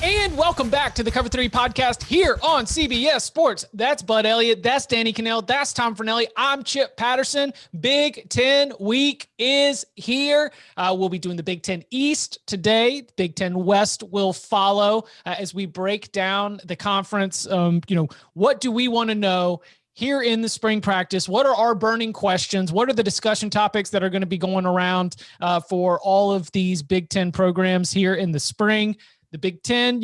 And welcome back to the Cover 3 podcast here on CBS Sports. That's Bud Elliott. That's Danny Cannell. That's Tom Fornelli. I'm Chip Patterson. Big Ten week is here. We'll be doing the Big Ten East today. Big Ten West will follow as we break down the conference. What do we want to know here in the spring practice? What are our burning questions? What are the discussion topics that are going to be going around for all of these Big Ten programs here in the spring? The Big Ten,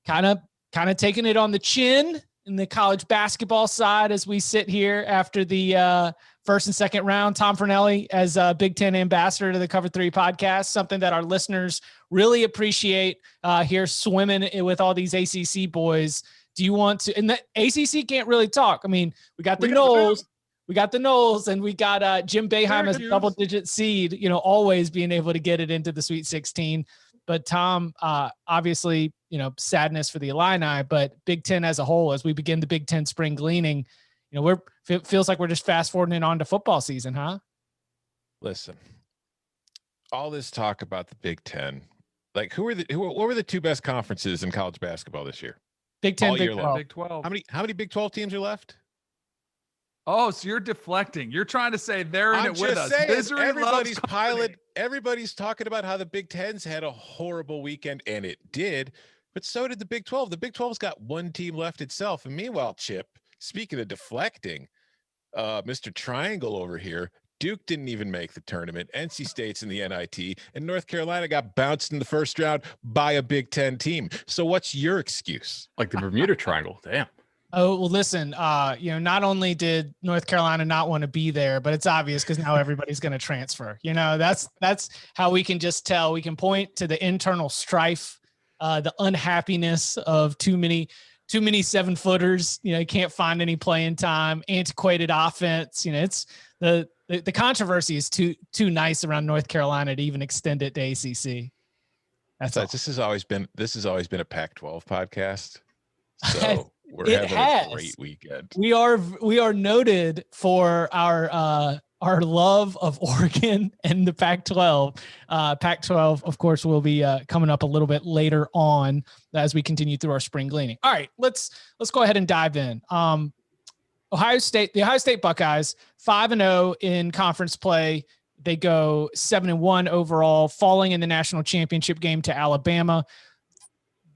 kind of taking it on the chin in the college basketball side as we sit here after the first and second round. Tom Fornelli as a Big Ten ambassador to the Cover 3 podcast, something that our listeners really appreciate here, swimming with all these ACC boys. Do you want to – and the ACC can't really talk. I mean, we got the Noles, and we got Jim Boeheim as a double-digit seed, always being able to get it into the Sweet 16. But Tom, obviously, sadness for the Illini, but Big Ten as a whole, as we begin the Big Ten spring gleaning, it feels like we're just fast forwarding on to football season, huh? Listen, all this talk about the Big Ten, like what were the two best conferences in college basketball this year? Big Ten, Big 12. Big 12. How many Big 12 teams are left? Oh, so you're deflecting. You're trying to say they're in it with us. Everybody's talking about how the Big Ten's had a horrible weekend, and it did, but so did the Big 12. The Big 12's got one team left itself. And meanwhile, Chip, speaking of deflecting, Mr. Triangle over here, Duke didn't even make the tournament. NC State's in the NIT, and North Carolina got bounced in the first round by a Big Ten team. So what's your excuse? Like the Bermuda Triangle. Damn. Oh, well, listen, not only did North Carolina not want to be there, but it's obvious because now everybody's going to transfer. That's how we can just tell. We can point to the internal strife, the unhappiness of too many 7-footers. You can't find any playing time, antiquated offense. It's the controversy is too nice around North Carolina to even extend it to ACC. This has always been a Pac-12 podcast. So. We're having a great weekend. We are noted for our love of Oregon and the Pac-12. Pac-12, of course, will be coming up a little bit later on as we continue through our spring gleaning. All right, let's go ahead and dive in. The Ohio State Buckeyes 5-0 in conference play. They go 7-1 overall, falling in the national championship game to Alabama.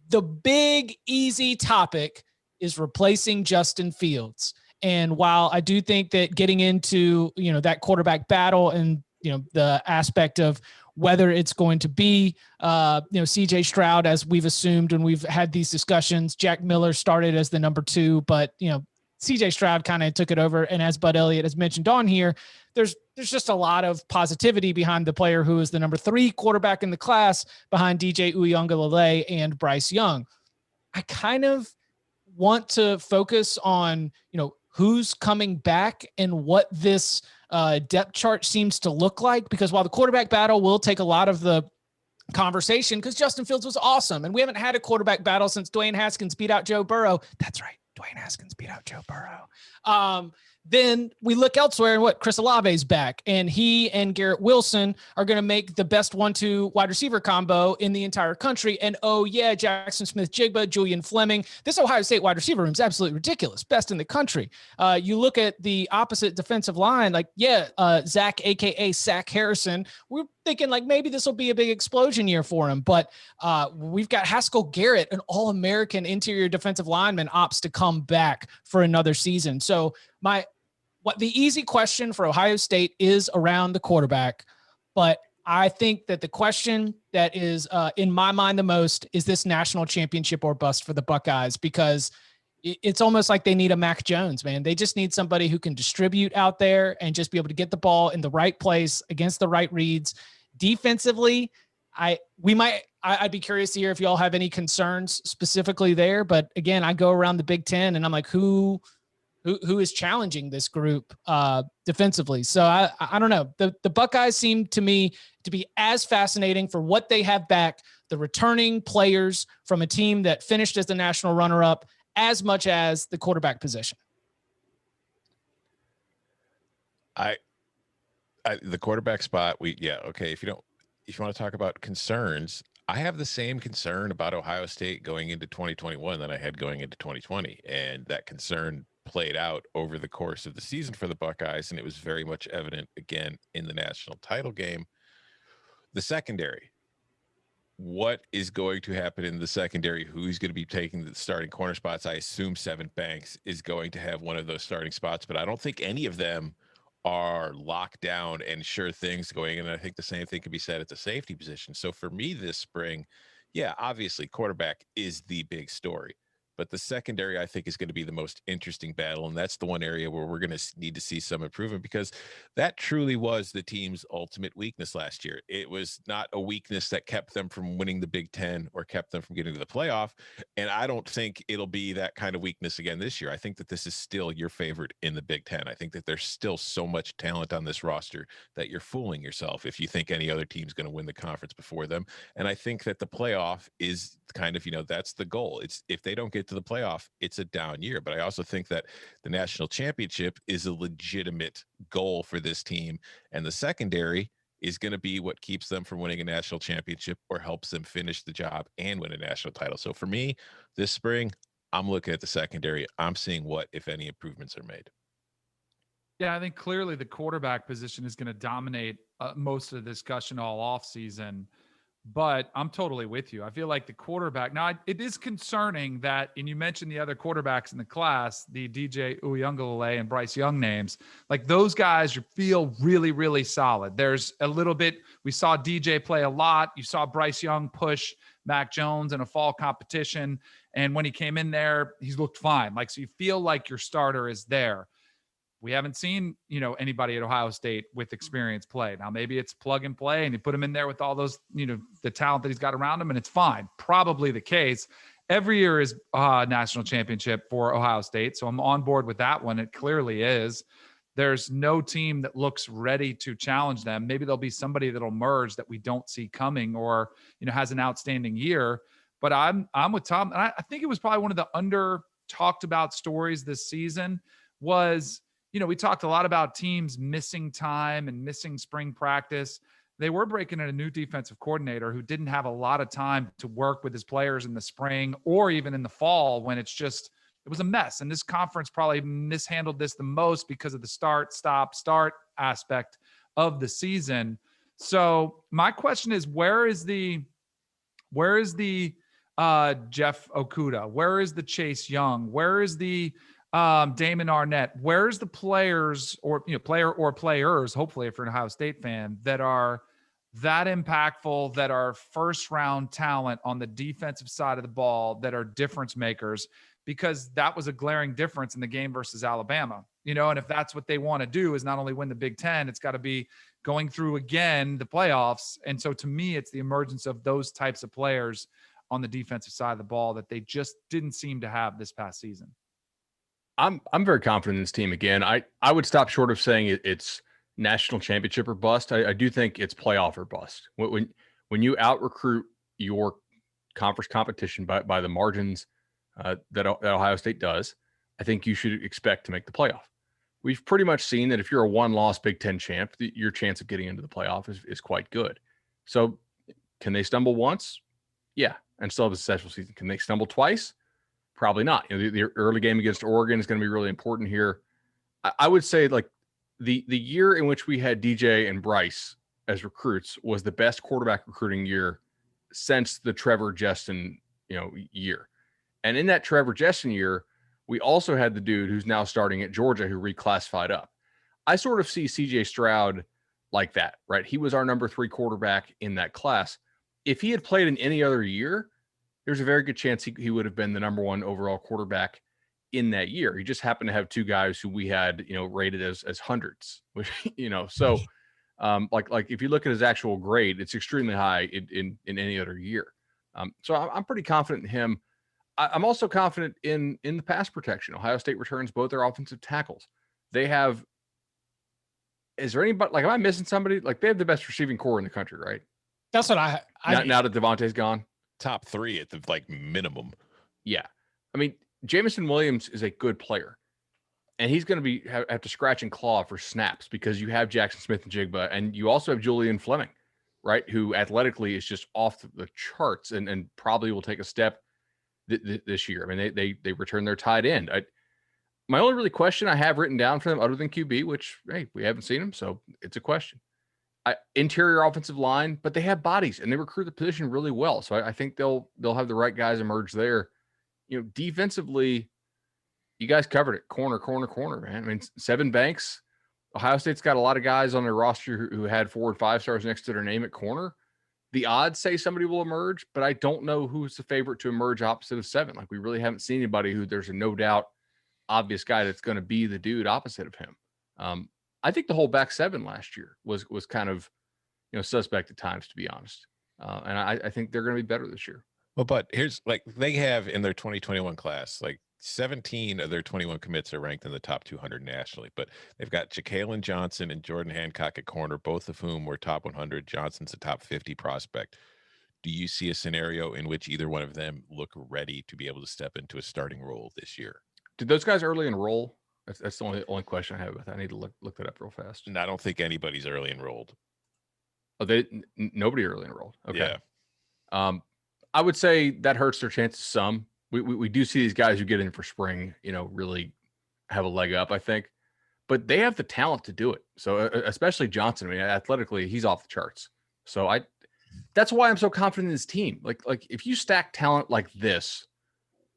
The big easy topic is replacing Justin Fields. And while I do think that getting into, that quarterback battle and, the aspect of whether it's going to be, CJ Stroud, as we've assumed when we've had these discussions, Jack Miller started as the number 2, but, CJ Stroud kind of took it over. And as Bud Elliott has mentioned on here, there's just a lot of positivity behind the player who is the number 3 quarterback in the class behind DJ Uiagalelei and Bryce Young. I kind of want to focus on, who's coming back and what this depth chart seems to look like, because while the quarterback battle will take a lot of the conversation, because Justin Fields was awesome, and we haven't had a quarterback battle since Dwayne Haskins beat out Joe Burrow. That's right. Dwayne Haskins beat out Joe Burrow. Then we look elsewhere and Chris Olave's back, and he and Garrett Wilson are going to make the best 1-2 wide receiver combo in the entire country. And Jackson Smith-Jigba, Julian Fleming. This Ohio State wide receiver room is absolutely ridiculous. Best in the country. You look at the opposite defensive line, Zach, AKA Sack Harrison. We're thinking maybe this will be a big explosion year for him, but we've got Haskell Garrett, an All-American interior defensive lineman, opts to come back for another season. So the easy question for Ohio State is around the quarterback, but I think that the question that is in my mind the most is this national championship or bust for the Buckeyes, because it's almost like they need a Mac Jones, man. They just need somebody who can distribute out there and just be able to get the ball in the right place against the right reads. Defensively, I'd be curious to hear if y'all have any concerns specifically there. But again, I go around the Big Ten and I'm like, who is challenging this group defensively? So I don't know. The Buckeyes seem to me to be as fascinating for what they have back, the returning players from a team that finished as the national runner-up, as much as the quarterback position. The quarterback spot, if you want to talk about concerns, I have the same concern about Ohio State going into 2021 that I had going into 2020. And that concern played out over the course of the season for the Buckeyes. And it was very much evident again in the national title game. The secondary. What is going to happen in the secondary? Who's going to be taking the starting corner spots? I assume Seven Banks is going to have one of those starting spots, but I don't think any of them are locked down and sure things going. And I think the same thing can be said at the safety position. So for me this spring, yeah, obviously quarterback is the big story, but the secondary I think is going to be the most interesting battle. And that's the one area where we're going to need to see some improvement, because that truly was the team's ultimate weakness last year. It was not a weakness that kept them from winning the Big Ten or kept them from getting to the playoff. And I don't think it'll be that kind of weakness again this year. I think that this is still your favorite in the Big Ten. I think that there's still so much talent on this roster that you're fooling yourself if you think any other team's going to win the conference before them. And I think that the playoff is kind of, that's the goal. It's if they don't get to the playoff, it's a down year. But I also think that the national championship is a legitimate goal for this team, and the secondary is going to be what keeps them from winning a national championship or helps them finish the job and win a national title. So for me this spring, I'm looking at the secondary. I'm seeing what, if any, improvements are made. Yeah, I think clearly the quarterback position is going to dominate most of the discussion all off season. But I'm totally with you. I feel like the quarterback now, it is concerning that, and you mentioned the other quarterbacks in the class, the DJ Uyunglele and Bryce Young names, like those guys, you feel really, really solid. There's a little bit, we saw DJ play a lot. You saw Bryce Young push Mac Jones in a fall competition. And when he came in there, he's looked fine. Like, so you feel like your starter is there. We haven't seen, anybody at Ohio State with experience play. Now, maybe it's plug and play and you put him in there with all those, the talent that he's got around him, and it's fine. Probably the case. Every year is a national championship for Ohio State. So I'm on board with that one. It clearly is. There's no team that looks ready to challenge them. Maybe there'll be somebody that'll merge that we don't see coming, or, has an outstanding year. But I'm with Tom. And I think it was probably one of the under talked about stories this season was, we talked a lot about teams missing time and missing spring practice. They were breaking in a new defensive coordinator who didn't have a lot of time to work with his players in the spring or even in the fall, when it was a mess. And this conference probably mishandled this the most because of the start, stop, start aspect of the season. So my question is, where is the Jeff Okudah? Where is the Chase Young? Where is the Damon Arnett? Where's the players or players, hopefully if you're an Ohio State fan, that are that impactful, that are first round talent on the defensive side of the ball, that are difference makers? Because that was a glaring difference in the game versus Alabama, and if that's what they want to do is not only win the Big Ten, it's got to be going through again the playoffs. And so to me, it's the emergence of those types of players on the defensive side of the ball that they just didn't seem to have this past season. I'm very confident in this team. Again, I would stop short of saying it's national championship or bust. I do think it's playoff or bust. When you out recruit your conference competition by the margins that Ohio State does, I think you should expect to make the playoff. We've pretty much seen that if you're a one-loss Big Ten champ, your chance of getting into the playoff is quite good. So can they stumble once? Yeah, and still have a successful season. Can they stumble twice? Probably not. The early game against Oregon is going to be really important here. I would say like the year in which we had DJ and Bryce as recruits was the best quarterback recruiting year since the Trevor Justin, year. And in that Trevor Justin year, we also had the dude who's now starting at Georgia who reclassified up. I sort of see CJ Stroud like that, right? He was our number 3 quarterback in that class. If he had played in any other year, there's a very good chance he would have been the number 1 overall quarterback in that year. He just happened to have 2 guys who we had, rated as hundreds, which, so like if you look at his actual grade, it's extremely high in any other year. So I'm pretty confident in him. I'm also confident in the pass protection. Ohio State returns both their offensive tackles. They have, is there anybody, like, am I missing somebody? Like, they have the best receiving core in the country, right? That's what now that Devontae's gone. Top 3 at the minimum. Yeah. I mean, Jamison Williams is a good player, and he's going to have to scratch and claw for snaps because you have Jackson Smith and Jigba, and you also have Julian Fleming, right, who athletically is just off the charts and probably will take a step this year. I mean, they return their tight end. My only really question I have written down for them, other than QB, which, hey, we haven't seen them, so it's a question. Interior offensive line, but they have bodies and they recruit the position really well. So I think they'll have the right guys emerge there. Defensively, you guys covered it. Corner, man. I mean, Sevyn Banks. Ohio State's got a lot of guys on their roster who had 4 or 5 stars next to their name at corner. The odds say somebody will emerge, but I don't know who's the favorite to emerge opposite of Sevyn. Like, we really haven't seen anybody who there's a no doubt obvious guy that's going to be the dude opposite of him. I think the whole back 7 last year was kind of, suspect at times, to be honest. And I think they're going to be better this year. Well, but here's they have in their 2021 class, 17 of their 21 commits are ranked in the top 200 nationally, but they've got Ja'Kalen Johnson and Jordan Hancock at corner, both of whom were top 100. Johnson's a top 50 prospect. Do you see a scenario in which either one of them look ready to be able to step into a starting role this year? Did those guys early enroll? That's the only question I have about that. I need to look that up real fast. And I don't think anybody's early enrolled. Oh, nobody early enrolled. Okay. Yeah. I would say that hurts their chances some. We do see these guys who get in for spring, really have a leg up, I think. But they have the talent to do it. So especially Johnson. I mean, athletically, he's off the charts. So that's why I'm so confident in his team. Like if you stack talent like this,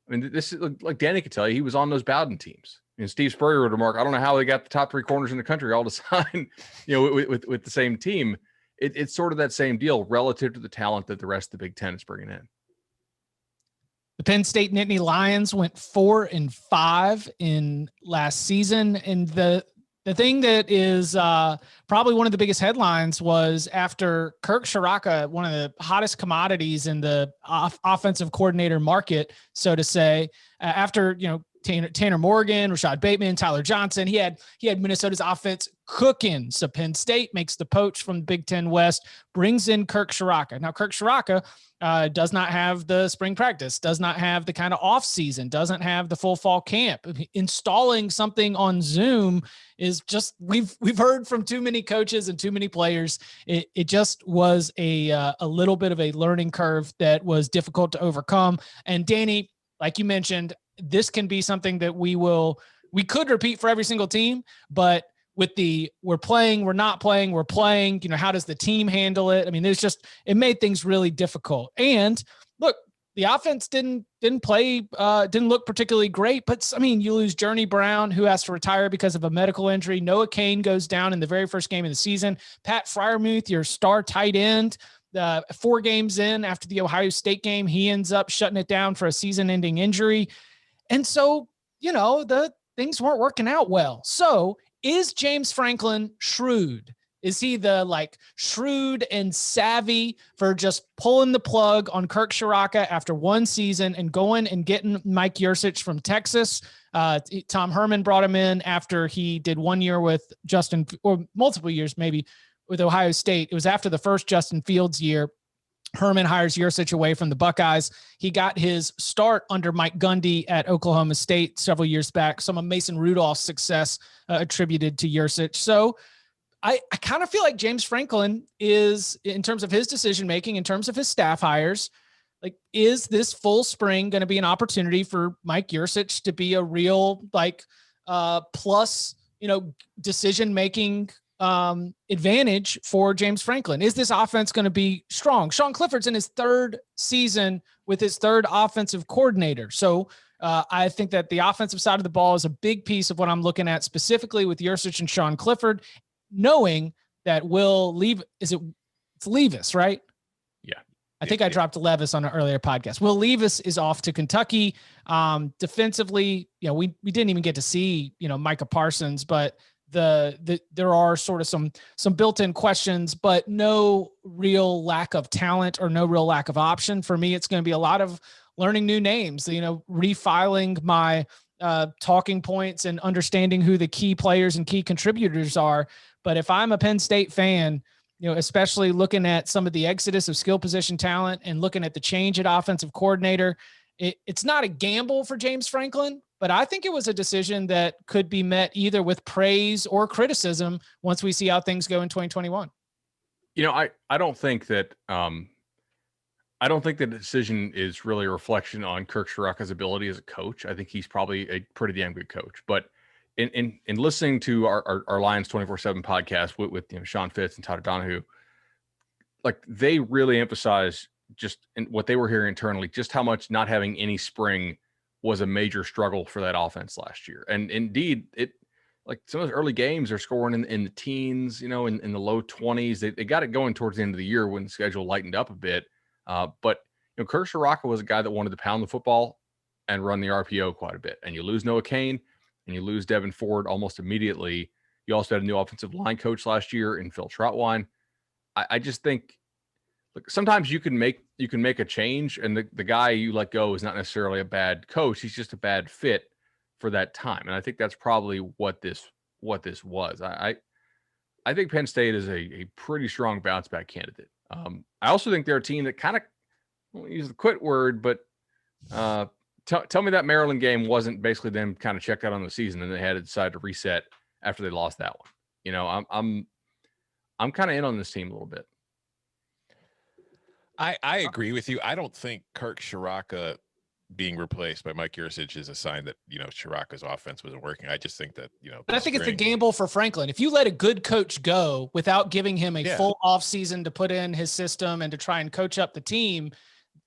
I mean, this is like Danny could tell you, he was on those Bowden teams. And Steve Spurrier would remark, I don't know how they got the top 3 corners in the country all the time, with the same team. It's sort of that same deal relative to the talent that the rest of the Big Ten is bringing in. The Penn State Nittany Lions went 4-5 in last season. And the thing that is probably one of the biggest headlines was after Kirk Ciarrocca, one of the hottest commodities in the offensive coordinator market, so to say, after, Tanner Morgan, Rashad Bateman, Tyler Johnson, he had Minnesota's offense cooking. So Penn State makes the poach from the Big Ten West, brings in Kirk Ciarrocca. Now, Kirk Ciarrocca does not have the spring practice, does not have the kind of off season, doesn't have the full fall camp. Installing something on Zoom is just, we've heard from too many coaches and too many players. It just was a little bit of a learning curve that was difficult to overcome. And Danny, like you mentioned, this can be something that we could repeat for every single team, but with we're playing, we're not playing, we're playing, how does the team handle it? I mean, it made things really difficult. And look, the offense didn't look particularly great, but I mean, you lose Journey Brown, who has to retire because of a medical injury. Noah Cain goes down in the very first game of the season. Pat Freiermuth, your star tight end, 4 games in after the Ohio State game, he ends up shutting it down for a season-ending injury. And so, the things weren't working out well. So is James Franklin shrewd? Is he the shrewd and savvy for just pulling the plug on Kirk Ciarrocca after 1 season and going and getting Mike Yurcich from Texas? Tom Herman brought him in after he did 1 year with Justin, or multiple years maybe, with Ohio State. It was after the first Justin Fields year. Herman hires Yurcich away from the Buckeyes. He got his start under Mike Gundy at Oklahoma State several years back. Some of Mason Rudolph's success attributed to Yurcich. So I kind of feel like James Franklin is, in terms of his decision-making, in terms of his staff hires, is this full spring going to be an opportunity for Mike Yurcich to be a real plus, decision-making advantage for James Franklin? Is this offense going to be strong? Sean Clifford's in his 3rd season with his 3rd offensive coordinator. So I think that the offensive side of the ball is a big piece of what I'm looking at, specifically with Yurcich and Sean Clifford, knowing that it's Levis, right? Yeah. I think I dropped Levis on an earlier podcast. Will Levis is off to Kentucky. Defensively, we didn't even get to see, Micah Parsons, but there are sort of some built-in questions, but no real lack of talent or no real lack of option. For me, it's going to be a lot of learning new names, refiling my talking points and understanding who the key players and key contributors are. But if I'm a Penn State fan, especially looking at some of the exodus of skill position talent and looking at the change at offensive coordinator, it's not a gamble for James Franklin, but I think it was a decision that could be met either with praise or criticism once we see how things go in 2021. I don't think that I don't think the decision is really a reflection on Kirk Ciarrocca's ability as a coach. I think he's probably a pretty damn good coach. But in listening to our Lions 24/7 podcast with Sean Fitz and Todd Donahue, like they really emphasize just in what they were hearing internally, just how much not having any spring was a major struggle for that offense last year. And indeed, it like some of those early games are scoring in the teens, in the low 20s. They got it going towards the end of the year when the schedule lightened up a bit. But Kirk Ciarrocca was a guy that wanted to pound the football and run the RPO quite a bit. And you lose Noah Cain and you lose Devin Ford almost immediately. You also had a new offensive line coach last year in Phil Trautwein. I just think sometimes you can make a change, and the guy you let go is not necessarily a bad coach. He's just a bad fit for that time. And I think that's probably what this was. I think Penn State is a pretty strong bounce back candidate. I also think they're a team that kind of, I won't use the quit word, but tell me that Maryland game wasn't basically them kind of checked out on the season and they had to decide to reset after they lost that one. I'm kind of in on this team a little bit. I agree with you. I don't think Kirk Ciarrocca being replaced by Mike Yurcich is a sign that, Ciarrocca's offense wasn't working. I just think that, But I think it's a gamble for Franklin. If you let a good coach go without giving him a full off season to put in his system and to try and coach up the team,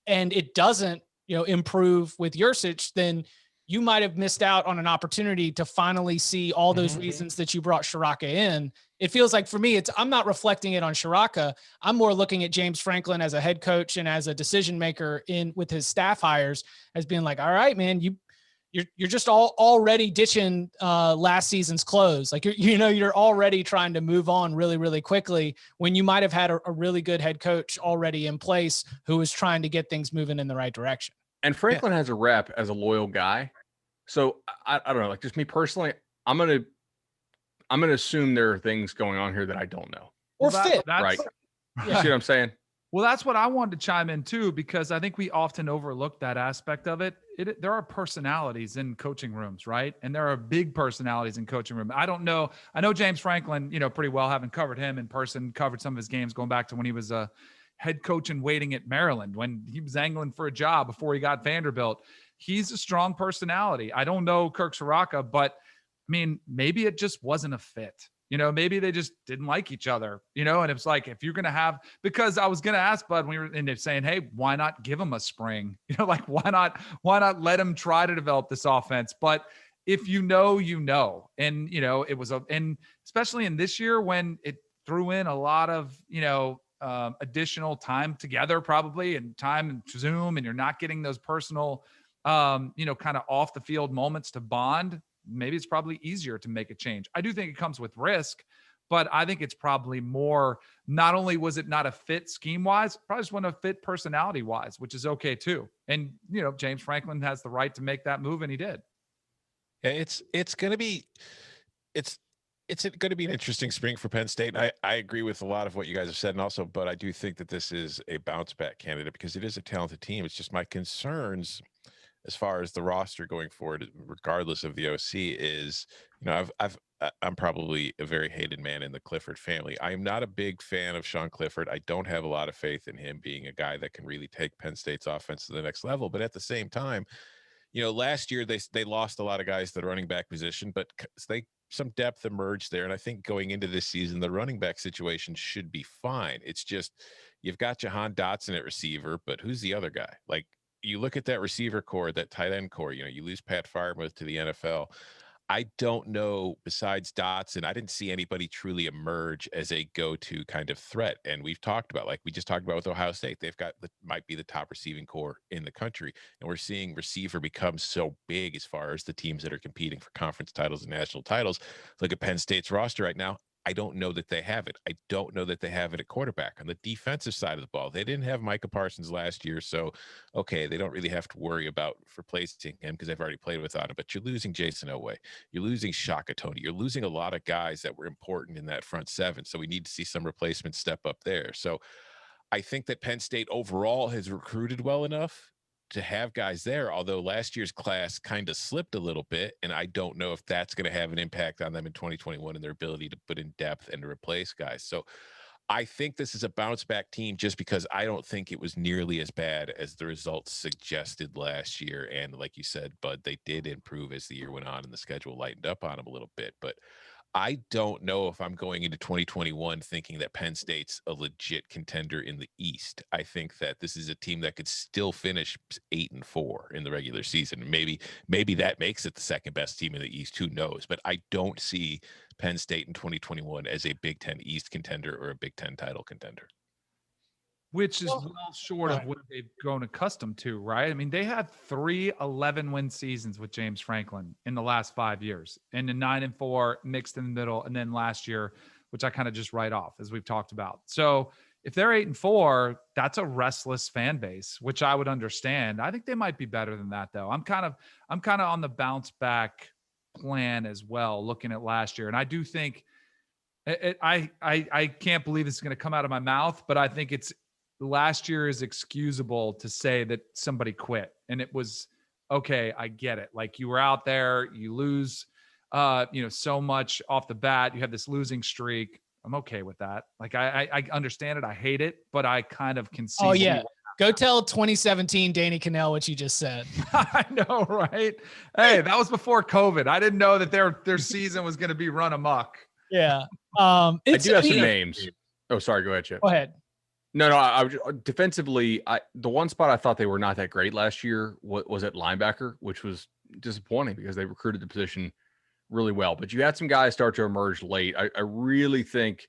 and it doesn't, improve with Yurcich, then you might have missed out on an opportunity to finally see all those reasons that you brought Ciarrocca in. It feels like for me, I'm not reflecting it on Ciarrocca. I'm more looking at James Franklin as a head coach and as a decision maker with his staff hires as being like, all right, man, you're just already ditching last season's close. Like you're already trying to move on really, really quickly when you might have had a really good head coach already in place who was trying to get things moving in the right direction. And Franklin has a rep as a loyal guy. So I don't know, like just me personally, I'm going to assume there are things going on here that I don't know. Or fit. Right. You see what I'm saying? Well, that's what I wanted to chime in too, because I think we often overlook that aspect of it. There are personalities in coaching rooms, right? And there are big personalities in coaching rooms. I don't know. I know James Franklin, pretty well, having covered him in person, covered some of his games going back to when he was a head coach in waiting at Maryland, when he was angling for a job before he got Vanderbilt. He's a strong personality. I don't know Kirk Ciarrocca, but I mean, maybe it just wasn't a fit. Maybe they just didn't like each other, and it's like, if you're going to have, because I was going to ask Bud when we were in there saying, hey, why not give him a spring? Like, why not let him try to develop this offense? But if and it was and especially in this year when it threw in a lot of, additional time together probably, and time and Zoom, and you're not getting those personal, kind of off the field moments to bond. Maybe it's probably easier to make a change. I do think it comes with risk, but I think it's probably more, not only was it not a fit scheme wise, probably just wasn't a fit personality wise, which is okay too. And, James Franklin has the right to make that move, and he did. Yeah, it's going to be an interesting spring for Penn State. I agree with a lot of what you guys have said, and also, but I do think that this is a bounce back candidate because it is a talented team. It's just my concerns as far as the roster going forward, regardless of the OC, is, I'm probably a very hated man in the Clifford family. I am not a big fan of Sean Clifford. I don't have a lot of faith in him being a guy that can really take Penn State's offense to the next level. But at the same time, last year they lost a lot of guys to the running back position, but some depth emerged there. And I think going into this season, the running back situation should be fine. It's just, you've got Jahan Dotson at receiver, but who's the other guy? Like, you look at that receiver core, that tight end core, you lose Pat Freiermuth to the NFL. I don't know, besides Dotson, I didn't see anybody truly emerge as a go-to kind of threat. And we've talked about, like we just talked about with Ohio State, they've got might be the top receiving core in the country. And we're seeing receiver become so big as far as the teams that are competing for conference titles and national titles. Look at Penn State's roster right now. I don't know that they have it. I don't know that they have it at quarterback. On the defensive side of the ball, they didn't have Micah Parsons last year, so okay, they don't really have to worry about replacing him because they've already played without him. But you're losing Jason Oweh, you're losing Shaka Toney, you're losing a lot of guys that were important in that front seven. So we need to see some replacements step up there. So I think that Penn State overall has recruited well enough to have guys there, although last year's class kind of slipped a little bit, and I don't know if that's going to have an impact on them in 2021 and their ability to put in depth and to replace guys. So I think this is a bounce back team just because I don't think it was nearly as bad as the results suggested last year. And like you said, Bud, they did improve as the year went on and the schedule lightened up on them a little bit. But I don't know if I'm going into 2021 thinking that Penn State's a legit contender in the East. I think that this is a team that could still finish 8-4 in the regular season. Maybe that makes it the second best team in the East. Who knows? But I don't see Penn State in 2021 as a Big Ten East contender or a Big Ten title contender. Which is well short of what they've grown accustomed to, right? I mean, they had 3 11-win seasons with James Franklin in the last 5 years, and a 9-4 mixed in the middle, and then last year, which I kind of just write off, as we've talked about. So if they're 8-4, that's a restless fan base, which I would understand. I think they might be better than that, though. I'm kind of on the bounce back plan as well, looking at last year, and I do think I can't believe this is going to come out of my mouth, but I think it's last year is excusable to say that somebody quit. And it was, okay, I get it. Like, you were out there, you lose, so much off the bat. You have this losing streak. I'm okay with that. Like, I understand it. I hate it, but I kind of can see. Oh yeah. Go tell 2017 Danny Cannell what you just said. I know, right? Hey, that was before COVID. I didn't know that their season was going to be run amok. Yeah. I do have some names. Oh, sorry. Go ahead, Chip. Go ahead. No, I was defensively. The one spot I thought they were not that great last year was at linebacker, which was disappointing because they recruited the position really well. But you had some guys start to emerge late. I really think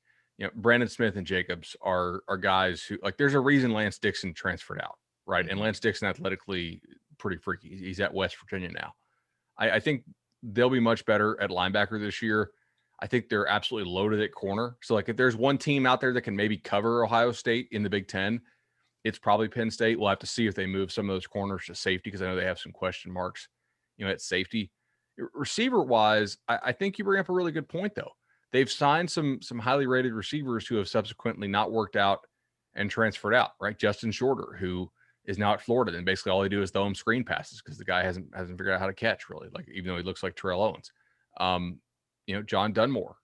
Brandon Smith and Jacobs are guys who, like, there's a reason Lance Dixon transferred out, right? And Lance Dixon athletically pretty freaky. He's at West Virginia now. I think they'll be much better at linebacker this year. I think they're absolutely loaded at corner. So, like, if there's one team out there that can maybe cover Ohio State in the Big Ten, it's probably Penn State. We'll have to see if they move some of those corners to safety, because I know they have some question marks, at safety. Receiver-wise, I think you bring up a really good point, though. They've signed some highly rated receivers who have subsequently not worked out and transferred out, right? Justin Shorter, who is now at Florida, and basically all they do is throw him screen passes because the guy hasn't figured out how to catch, really, like, even though he looks like Terrell Owens. John Dunmore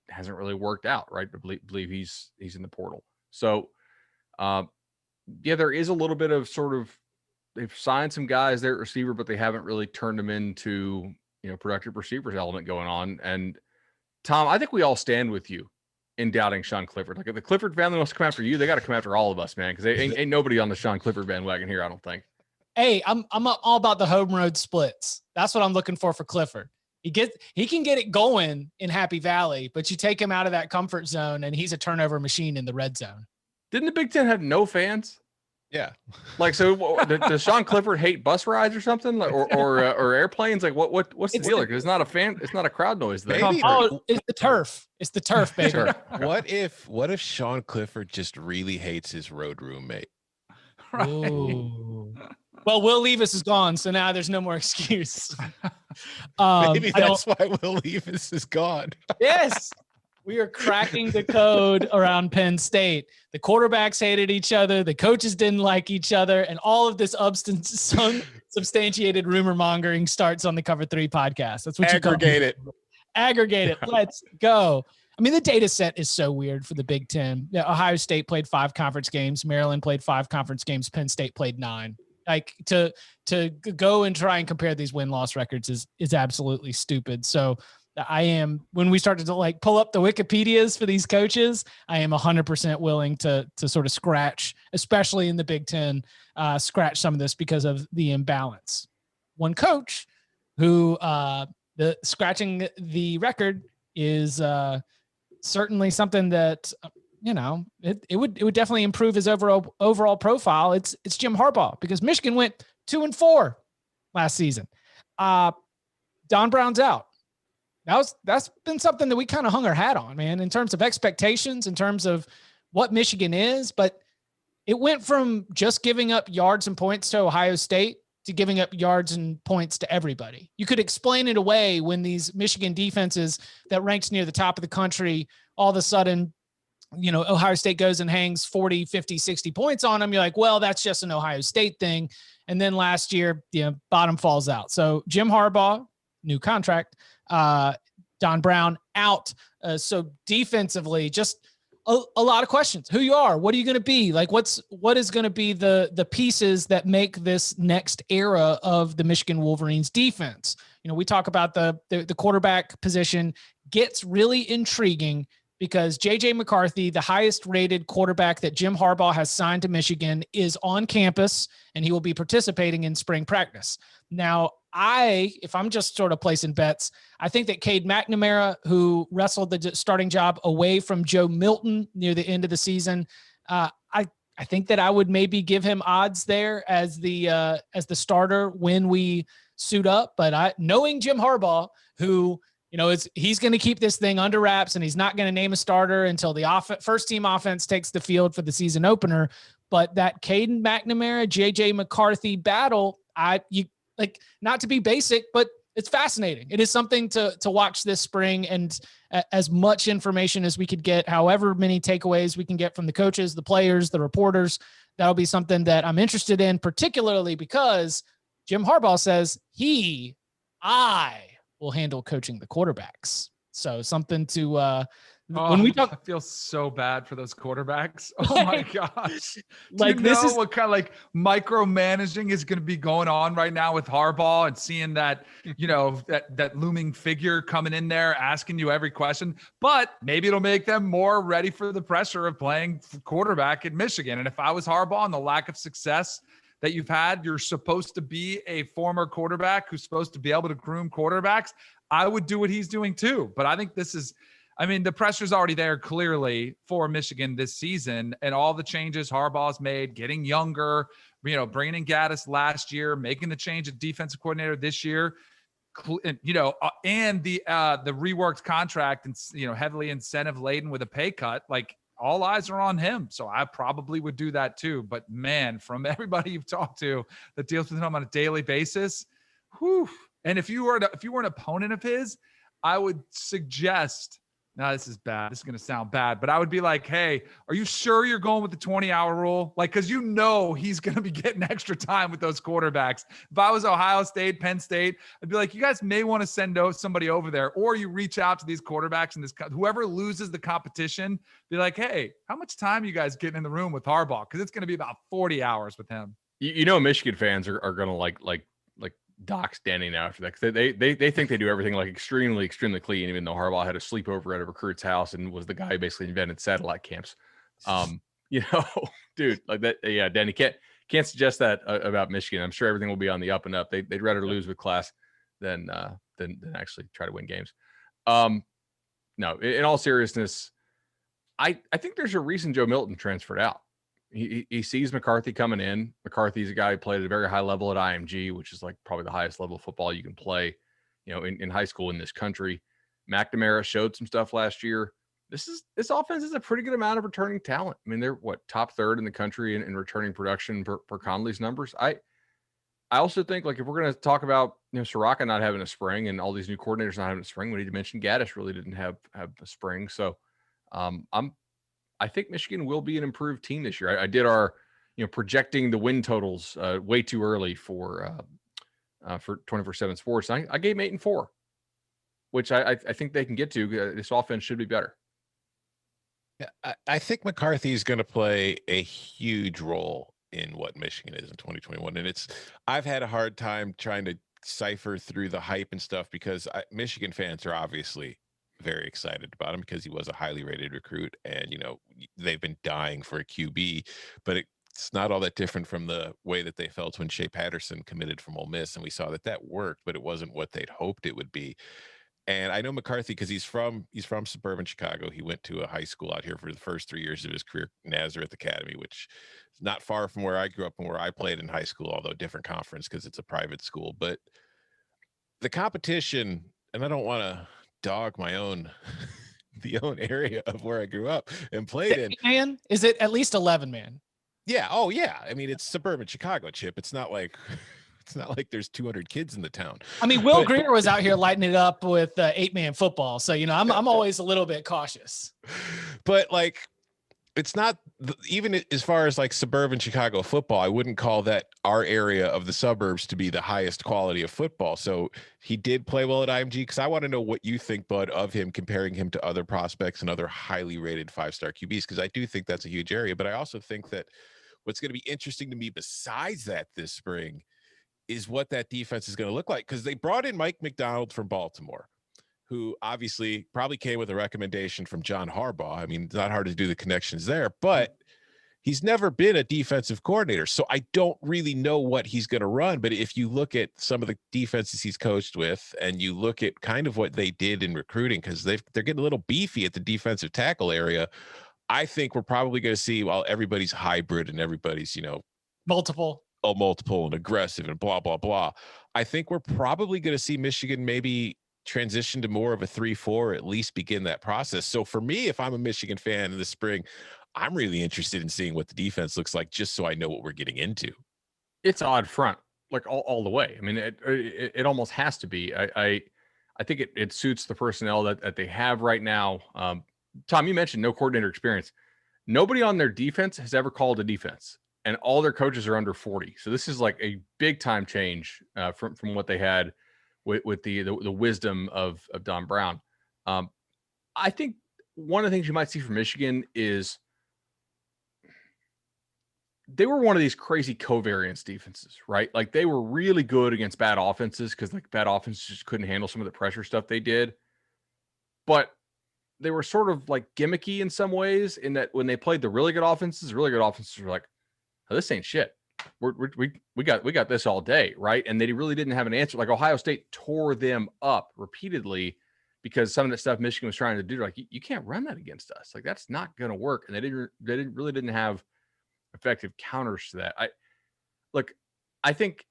hasn't really worked out, right? I believe he's in the portal. So, there is a little bit of they've signed some guys there at receiver, but they haven't really turned them into, productive receivers element going on. And Tom, I think we all stand with you in doubting Sean Clifford. Like, if the Clifford family wants to come after you, they got to come after all of us, man, because ain't nobody on the Sean Clifford bandwagon here, I don't think. Hey, I'm all about the home road splits. That's what I'm looking for Clifford. He can get it going in Happy Valley, but you take him out of that comfort zone and he's a turnover machine in the red zone. Didn't the Big Ten have no fans? Yeah. Like, so does Sean Clifford hate bus rides or something, like, or airplanes? Like, what's the deal? Because it's not a fan, it's not a crowd noise thing. It's the turf. It's the turf, baby. Sure. What if Sean Clifford just really hates his road roommate? Right. Ooh. Well, Will Levis is gone, so now there's no more excuse. Maybe that's why Will Levis is gone. Yes, we are cracking the code around Penn State. The quarterbacks hated each other, the coaches didn't like each other, and all of this substantiated rumor mongering starts on the Cover 3 podcast. That's what Aggregate it. Aggregate it. Let's go. I mean, the data set is so weird for the Big Ten. Ohio State played 5 conference games. Maryland played 5 conference games. Penn State played 9. Like, to go and try and compare these win-loss records is absolutely stupid. So when we start to pull up the Wikipedias for these coaches, I am 100% willing to sort of scratch, especially in the Big Ten, scratch some of this because of the imbalance. One coach who the scratching the record is certainly something that it would definitely improve his overall profile. It's Jim Harbaugh, because Michigan went 2-4 last season. Don Brown's out. That's been something that we kind of hung our hat on, man, in terms of expectations, in terms of what Michigan is. But it went from just giving up yards and points to Ohio State to giving up yards and points to everybody. You could explain it away when these Michigan defenses that ranked near the top of the country, all of a sudden, Ohio State goes and hangs 40, 50, 60 points on them. You're like, well, that's just an Ohio State thing. And then last year, bottom falls out. So Jim Harbaugh, new contract, Don Brown out. So defensively, just a lot of questions. Who you are, what are you going to be? Like what is going to be the pieces that make this next era of the Michigan Wolverines defense? We talk about the quarterback position gets really intriguing because JJ McCarthy, the highest rated quarterback that Jim Harbaugh has signed to Michigan, is on campus and he will be participating in spring practice. Now, if I'm just sort of placing bets, I think that Cade McNamara, who wrestled the starting job away from Joe Milton near the end of the season, I think that I would maybe give him odds there as the starter when we suit up. But knowing Jim Harbaugh, who he's going to keep this thing under wraps and he's not going to name a starter until the first team offense takes the field for the season opener. But that Caden McNamara, JJ McCarthy battle, not to be basic, but it's fascinating. It is something to watch this spring, and as much information as we could get, however many takeaways we can get from the coaches, the players, the reporters, that'll be something that I'm interested in, particularly because Jim Harbaugh says I will handle coaching the quarterbacks. So something to when we talk, I feel so bad for those quarterbacks. Oh my gosh. This is what kind of micromanaging is going to be going on right now with Harbaugh, and seeing that, that looming figure coming in there, asking you every question, but maybe it'll make them more ready for the pressure of playing quarterback at Michigan. And if I was Harbaugh and the lack of success that you've had, you're supposed to be a former quarterback who's supposed to be able to groom quarterbacks. I would do what he's doing too. But I think the pressure's already there clearly for Michigan this season, and all the changes Harbaugh's made, getting younger, bringing in Gaddis last year, making the change at defensive coordinator this year, and the reworked contract and, heavily incentive laden with a pay cut, all eyes are on him. So I probably would do that too. But man, from everybody you've talked to that deals with him on a daily basis, whew. And if you were an opponent of his, I would suggest, now this is bad, this is going to sound bad, but I would be like, hey, are you sure you're going with the 20-hour rule? Because he's going to be getting extra time with those quarterbacks. If I was Ohio State, Penn State, I'd be like, you guys may want to send somebody over there, or you reach out to these quarterbacks and whoever loses the competition, be like, hey, how much time are you guys getting in the room with Harbaugh? Because it's going to be about 40 hours with him. Michigan fans are going to like Doc standing now after that, because they think they do everything extremely, extremely clean, even though Harbaugh had a sleepover at a recruit's house and was the guy who basically invented satellite camps. Dude, like that. Yeah, Danny can't suggest that about Michigan. I'm sure everything will be on the up and up. They'd rather lose with class than actually try to win games. No, in all seriousness, I think there's a reason Joe Milton transferred out. He sees McCarthy coming in. McCarthy's a guy who played at a very high level at IMG, which is probably the highest level of football you can play, in high school in this country. McNamara showed some stuff last year. This offense is a pretty good amount of returning talent. I mean, they're top third in the country in returning production per Conley's numbers. I also think if we're going to talk about Soraka not having a spring and all these new coordinators not having a spring, we need to mention Gaddis really didn't have a spring. So I think Michigan will be an improved team this year. I did our, projecting the win totals way too early for 24/7 Sports. I gave 8-4, which I think they can get to. This offense should be better. Yeah, I think McCarthy is going to play a huge role in what Michigan is in 2021, and I've had a hard time trying to cipher through the hype and stuff, because Michigan fans are obviously very excited about him because he was a highly rated recruit, and they've been dying for a QB, but it's not all that different from the way that they felt when Shea Patterson committed from Ole Miss, and we saw that worked, but it wasn't what they'd hoped it would be. And I know McCarthy because he's from suburban Chicago. He went to a high school out here for the first 3 years of his career, Nazareth Academy, which is not far from where I grew up and where I played in high school, although different conference because it's a private school. But the competition, and I don't want to dog my own area of where I grew up and played in. Man, is it at least 11 man? Yeah. Oh yeah. I mean, it's suburban Chicago, Chip. It's not like there's 200 kids in the town. I mean, Will Greer was out here lighting it up with 8-man football. So, I'm always a little bit cautious. But it's not even as far as like suburban Chicago football, I wouldn't call that our area of the suburbs to be the highest quality of football. So he did play well at IMG, because I want to know what you think, Bud, of him, comparing him to other prospects and other highly rated 5-star QBs, because I do think that's a huge area. But I also think that what's going to be interesting to me besides that this spring is what that defense is going to look like, because they brought in Mike McDonald from Baltimore, who obviously probably came with a recommendation from John Harbaugh. I mean, it's not hard to do the connections there, but he's never been a defensive coordinator. So I don't really know what he's going to run. But if you look at some of the defenses he's coached with, and you look at kind of what they did in recruiting, because they're getting a little beefy at the defensive tackle area, I think we're probably going to see, while everybody's hybrid and everybody's, multiple and aggressive and blah, blah, blah, I think we're probably going to see Michigan maybe transition to more of a 3-4, or at least begin that process. So for me, if I'm a Michigan fan in the spring, I'm really interested in seeing what the defense looks like, just so I know what we're getting into. It's odd front, like all the way. I mean, it almost has to be. I think it suits the personnel that they have right now. Tom, you mentioned no coordinator experience. Nobody on their defense has ever called a defense, and all their coaches are under 40. So this is like a big time change from what they had with the wisdom of Don Brown. I think one of the things you might see from Michigan is they were one of these crazy covariance defenses, right? Like they were really good against bad offenses, because like bad offenses just couldn't handle some of the pressure stuff they did. But they were sort of like gimmicky in some ways, in that when they played the really good offenses were like, oh, this ain't shit. We got this all day, right? And they really didn't have an answer. Like Ohio State tore them up repeatedly because some of the stuff Michigan was trying to do, like you can't run that against us. Like that's not going to work. And they really didn't have effective counters to that. I think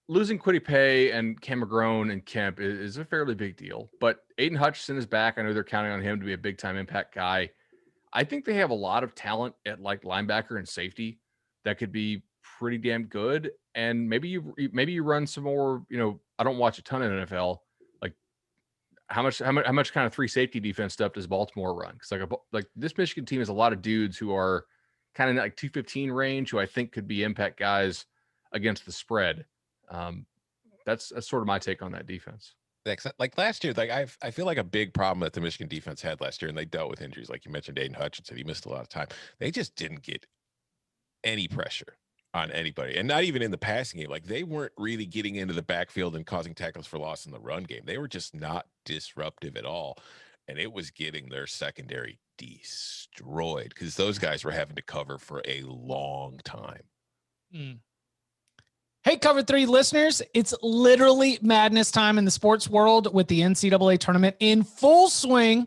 losing Kwity Paye and Cam McGrone and Kemp is a fairly big deal. But Aiden Hutchinson is back. I know they're counting on him to be a big time impact guy. I think they have a lot of talent at like linebacker and safety that could be pretty damn good. And maybe you run some more, I don't watch a ton of NFL. Like how much kind of 3 safety defense stuff does Baltimore run? Because like this Michigan team has a lot of dudes who are kind of like 215 range, who I think could be impact guys against the spread. That's sort of my take on that defense. Like last year, like I feel like a big problem that the Michigan defense had last year, and they dealt with injuries. Like you mentioned, Aiden Hutchinson, he missed a lot of time. They just didn't get any pressure on anybody, and not even in the passing game. Like they weren't really getting into the backfield and causing tackles for loss in the run game. They were just not disruptive at all, and it was getting their secondary destroyed, because those guys were having to cover for a long time. Hey, Cover 3 listeners, it's literally madness time in the sports world with the NCAA tournament in full swing.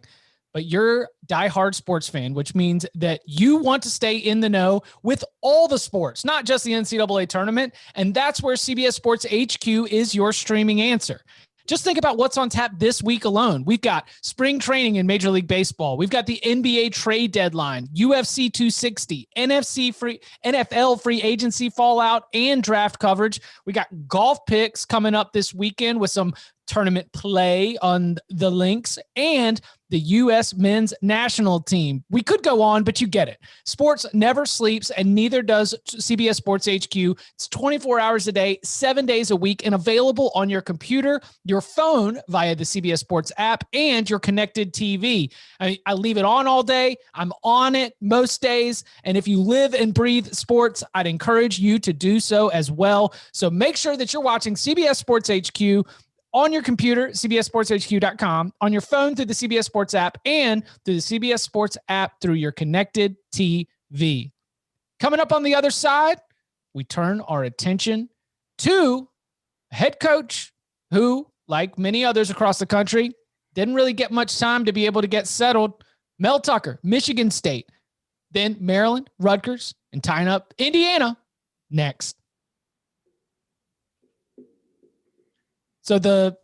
But you're a diehard sports fan, which means that you want to stay in the know with all the sports, not just the NCAA tournament. And that's where CBS Sports HQ is your streaming answer. Just think about what's on tap this week alone. We've got spring training in Major League Baseball. We've got the NBA trade deadline, UFC 260, NFL free agency fallout, and draft coverage. We got golf picks coming up this weekend with some tournament play on the links, and the U.S. men's national team. We could go on, but you get it. Sports never sleeps, and neither does CBS Sports HQ. It's 24 hours a day, 7 days a week, and available on your computer, your phone via the CBS Sports app, and your connected TV. I leave it on all day. I'm on it most days. And if you live and breathe sports, I'd encourage you to do so as well. So make sure that you're watching CBS Sports HQ on your computer, cbssportshq.com, on your phone through the CBS Sports app, and through the CBS Sports app through your connected TV. Coming up on the other side, we turn our attention to a head coach who, like many others across the country, didn't really get much time to be able to get settled. Mel Tucker, Michigan State, then Maryland, Rutgers, and tying up Indiana next. So the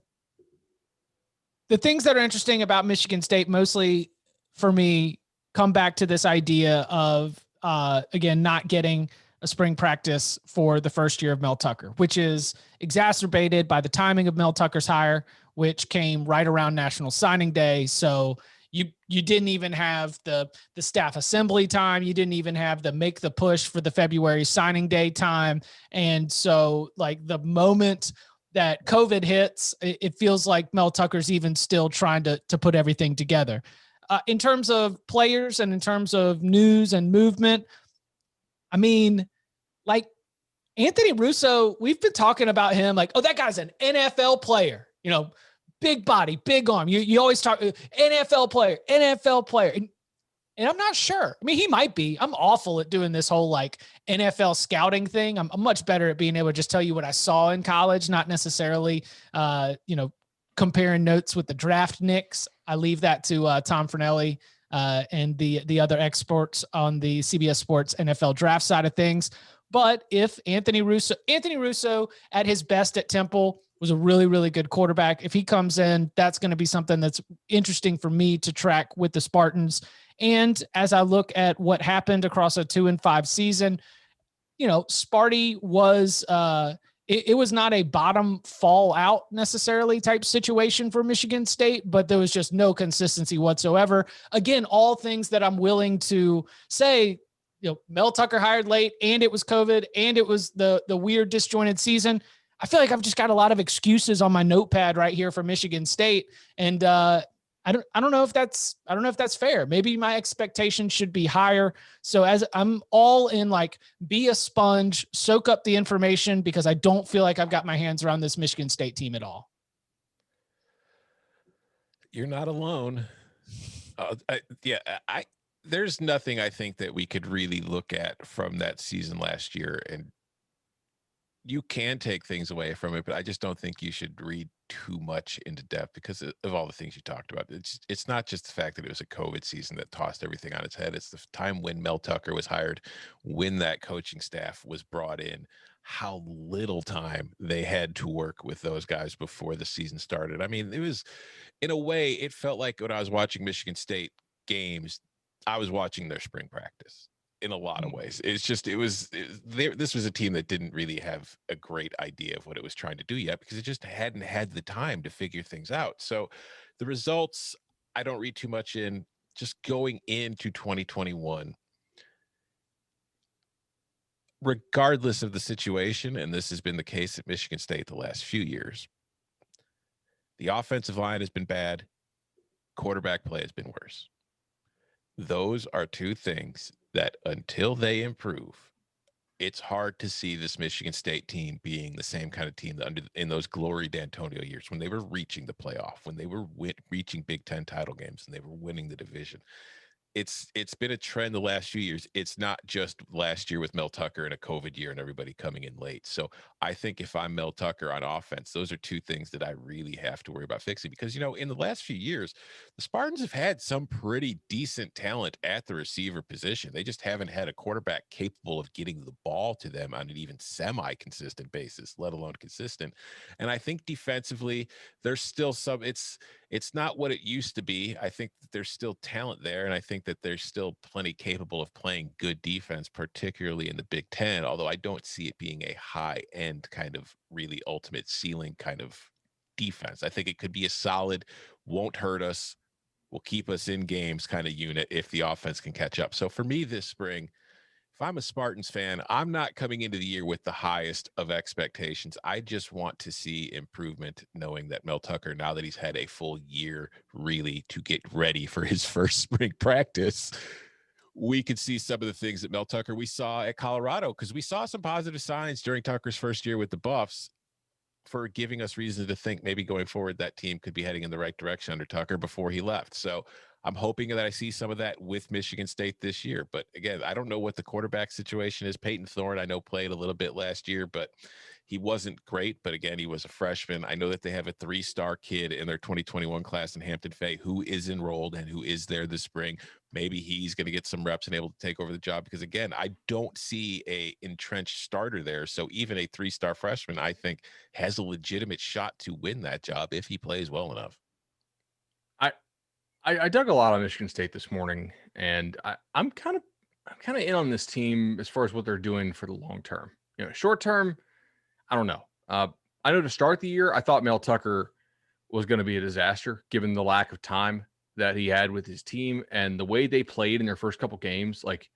things that are interesting about Michigan State, mostly for me, come back to this idea of, again, not getting a spring practice for the first year of Mel Tucker, which is exacerbated by the timing of Mel Tucker's hire, which came right around National Signing Day. So you didn't even have the staff assembly time. You didn't even have the make the push for the February signing day time. And so like the moment that COVID hits, it feels like Mel Tucker's even still trying to put everything together. In terms of players and in terms of news and movement, I mean, like Anthony Russo, we've been talking about him like, oh, that guy's an NFL player, big body, big arm. You always talk NFL player. And I'm not sure. I mean, he might be. I'm awful at doing this whole like NFL scouting thing. I'm much better at being able to just tell you what I saw in college, not necessarily, comparing notes with the draft nicks. I leave that to Tom Fornelli and the other experts on the CBS Sports NFL draft side of things. But if Anthony Russo at his best at Temple was a really, really good quarterback. If he comes in, that's going to be something that's interesting for me to track with the Spartans. And as I look at what happened across a 2-5 season, Sparty was, it was not a bottom fall out necessarily type situation for Michigan State, but there was just no consistency whatsoever. Again, all things that I'm willing to say, Mel Tucker hired late and it was COVID and it was the weird disjointed season. I feel like I've just got a lot of excuses on my notepad right here for Michigan State. And I don't know if that's fair. Maybe my expectations should be higher. So as I'm all in, like, be a sponge, soak up the information, because I don't feel like I've got my hands around this Michigan State team at all. You're not alone. There's nothing I think that we could really look at from that season last year, and you can take things away from it, but I just don't think you should read too much into depth because of all the things you talked about. It's not just the fact that it was a COVID season that tossed everything on its head. It's the time when Mel Tucker was hired, when that coaching staff was brought in, how little time they had to work with those guys before the season started. I mean, it was, in a way, it felt like when I was watching Michigan State games, I was watching their spring practice. In a lot of ways, this was a team that didn't really have a great idea of what it was trying to do yet, because it just hadn't had the time to figure things out. So the results, I don't read too much in. Just going into 2021, regardless of the situation, and this has been the case at Michigan State the last few years, the offensive line has been bad. Quarterback play has been worse. Those are two things that, until they improve, it's hard to see this Michigan State team being the same kind of team that in those glory D'Antonio years, when they were reaching the playoff, when they were reaching Big Ten title games, and they were winning the division. It's been a trend the last few years. It's not just last year with Mel Tucker and a COVID year and everybody coming in late. So I think if I'm Mel Tucker on offense, those are two things that I really have to worry about fixing, because, in the last few years, the Spartans have had some pretty decent talent at the receiver position. They just haven't had a quarterback capable of getting the ball to them on an even semi-consistent basis, let alone consistent. And I think defensively, there's still it's not what it used to be. I think that there's still talent there, and I think that they're still plenty capable of playing good defense, particularly in the Big Ten, although I don't see it being a high-end kind of really ultimate ceiling kind of defense. I think it could be a solid, won't hurt us, will keep us in games kind of unit if the offense can catch up. So for me this spring, if I'm a Spartans fan, I'm not coming into the year with the highest of expectations. I just want to see improvement, knowing that Mel Tucker, now that he's had a full year really to get ready for his first spring practice, we could see some of the things that Mel Tucker we saw at Colorado, because we saw some positive signs during Tucker's first year with the Buffs, for giving us reason to think maybe going forward that team could be heading in the right direction under Tucker before he left. So I'm hoping that I see some of that with Michigan State this year. But again, I don't know what the quarterback situation is. Peyton Thorne, I know, played a little bit last year, but he wasn't great. But again, he was a freshman. I know that they have a 3-star kid in their 2021 class in Hampton Fay who is enrolled and who is there this spring. Maybe he's going to get some reps and able to take over the job, because again, I don't see a entrenched starter there. So even a 3-star freshman, I think, has a legitimate shot to win that job if he plays well enough. I dug a lot on Michigan State this morning, and I'm kind of in on this team as far as what they're doing for the long term. Short term, I don't know. I know to start the year, I thought Mel Tucker was going to be a disaster given the lack of time that he had with his team and the way they played in their first couple games, like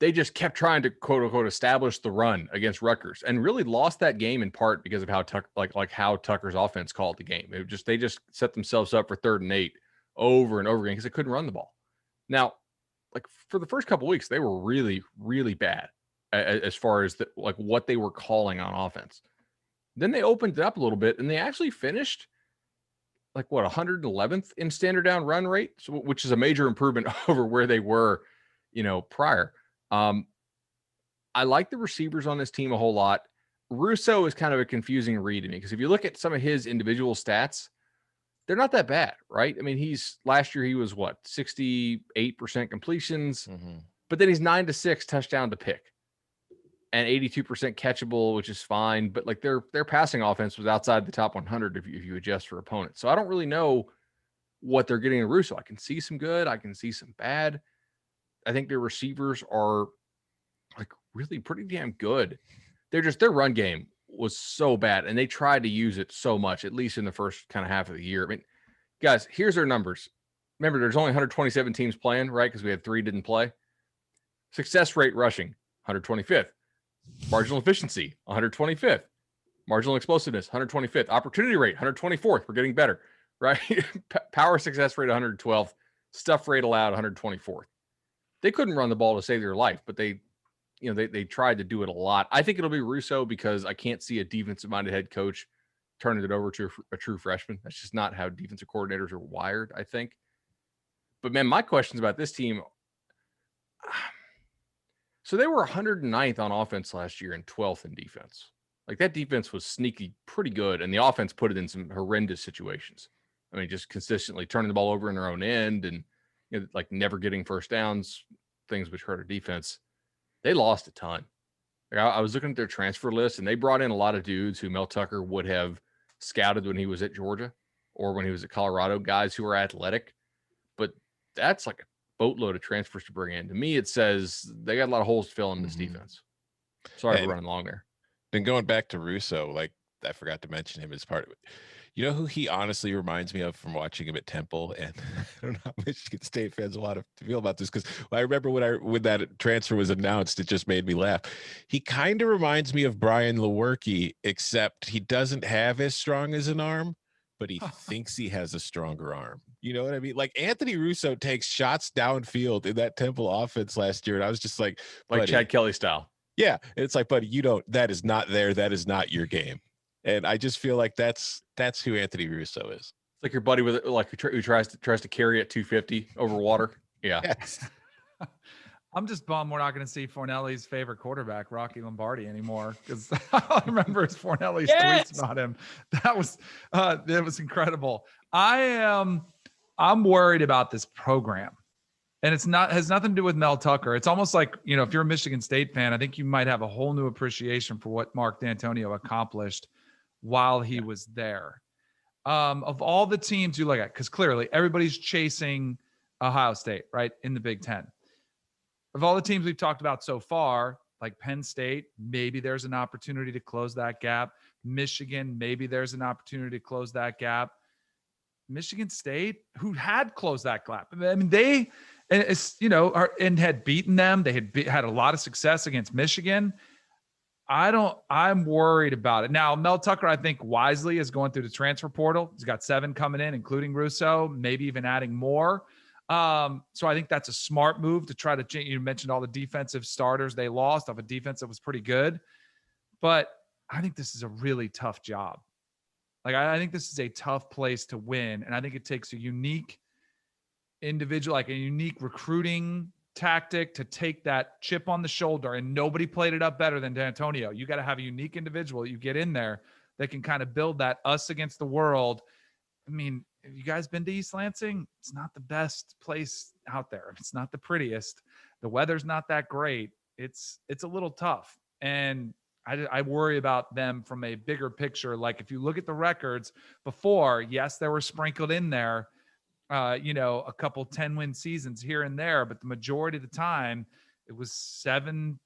they just kept trying to quote unquote establish the run against Rutgers and really lost that game in part because of how how Tucker's offense called the game. They just set themselves up for 3rd and 8 over and over again because they couldn't run the ball. Now, like for the first couple weeks, they were really, really bad as far as what they were calling on offense. Then they opened it up a little bit and they actually finished 111th in standard down run rate, which is a major improvement over where they were, prior. I like the receivers on this team a whole lot. Russo is kind of a confusing read to me because if you look at some of his individual stats, they're not that bad, right? I mean, last year he was 68% completions, but then he's 9-6 touchdown to pick and 82% catchable, which is fine. But like their passing offense was outside the top 100 if you adjust for opponents. So I don't really know what they're getting in Russo. I can see some good, I can see some bad. I think their receivers are like really pretty damn good. Their run game was so bad and they tried to use it so much, at least in the first kind of half of the year. I mean, guys, here's their numbers. Remember, there's only 127 teams playing, right? Because we had 3 didn't play. Success rate rushing, 125th. Marginal efficiency, 125th. Marginal explosiveness, 125th. Opportunity rate, 124th. We're getting better, right? Power success rate, 112th. Stuff rate allowed, 124th. They couldn't run the ball to save their life, but they tried to do it a lot. I think it'll be Russo because I can't see a defensive-minded head coach turning it over to a true freshman. That's just not how defensive coordinators are wired, I think. But, man, my questions about this team – so they were 109th on offense last year and 12th in defense. Like that defense was sneaky pretty good, and the offense put it in some horrendous situations. I mean, just consistently turning the ball over in their own end and never getting first downs, things which hurt our defense. They lost a ton. Like I was looking at their transfer list, and they brought in a lot of dudes who Mel Tucker would have scouted when he was at Georgia or when he was at Colorado, guys who are athletic. But that's like a boatload of transfers to bring in. To me, it says they got a lot of holes to fill in this defense. Sorry for running long there. Been going back to Russo, I forgot to mention him as part of it. You know who he honestly reminds me of from watching him at Temple, and I don't know how Michigan State fans will have to feel about this because I remember when that transfer was announced, it just made me laugh. He kind of reminds me of Brian Lewerke, except he doesn't have as strong as an arm, but he thinks he has a stronger arm. You know what I mean? Like Anthony Russo takes shots downfield in that Temple offense last year, and I was just like Chad Kelly style. Yeah, it's like, buddy, that is not there. That is not your game. And I just feel like that's who Anthony Russo is. It's like your buddy who tries to carry at 250 over water. Yeah. Yes. I'm just bummed we're not going to see Fornelli's favorite quarterback, Rocky Lombardi, anymore, because I remember Fornelli's tweets about him. That was incredible. I'm worried about this program, and has nothing to do with Mel Tucker. It's almost like, if you're a Michigan State fan, I think you might have a whole new appreciation for what Mark D'Antonio accomplished while he was there. Of all the teams you look at, because clearly everybody's chasing Ohio State, right, in the Big Ten. Of all the teams we've talked about so far, like Penn State, maybe there's an opportunity to close that gap. Michigan, maybe there's an opportunity to close that gap. Michigan State, who had closed that gap. I mean, they, and had beaten them. They had a lot of success against Michigan. I'm worried about it. Now, Mel Tucker, I think wisely is going through the transfer portal. He's got 7 coming in, including Russo, maybe even adding more. So I think that's a smart move to try to change. You mentioned all the defensive starters they lost off a defense that was pretty good, but I think this is a really tough job. I think this is a tough place to win. And I think it takes a unique individual, like a unique recruiting tactic to take that chip on the shoulder, and nobody played it up better than D'Antonio. You got to have a unique individual that you get in there that can kind of build that us against the world. I mean, have you guys been to East Lansing? It's not the best place out there. It's not the prettiest. The weather's not that great. It's a little tough. And I worry about them from a bigger picture. Like if you look at the records before, yes, they were sprinkled in there, a couple 10-win seasons here and there, but the majority of the time it was 6,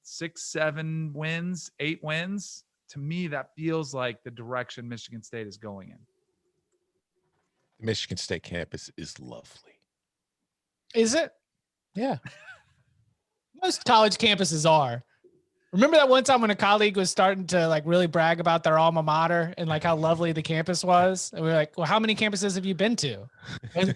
7 wins, 8 wins. To me, that feels like the direction Michigan State is going in. Michigan State campus is lovely. Is it? Yeah. Most college campuses are. Remember that one time when a colleague was starting to like really brag about their alma mater and like how lovely the campus was? And we were like, well, how many campuses have you been to? And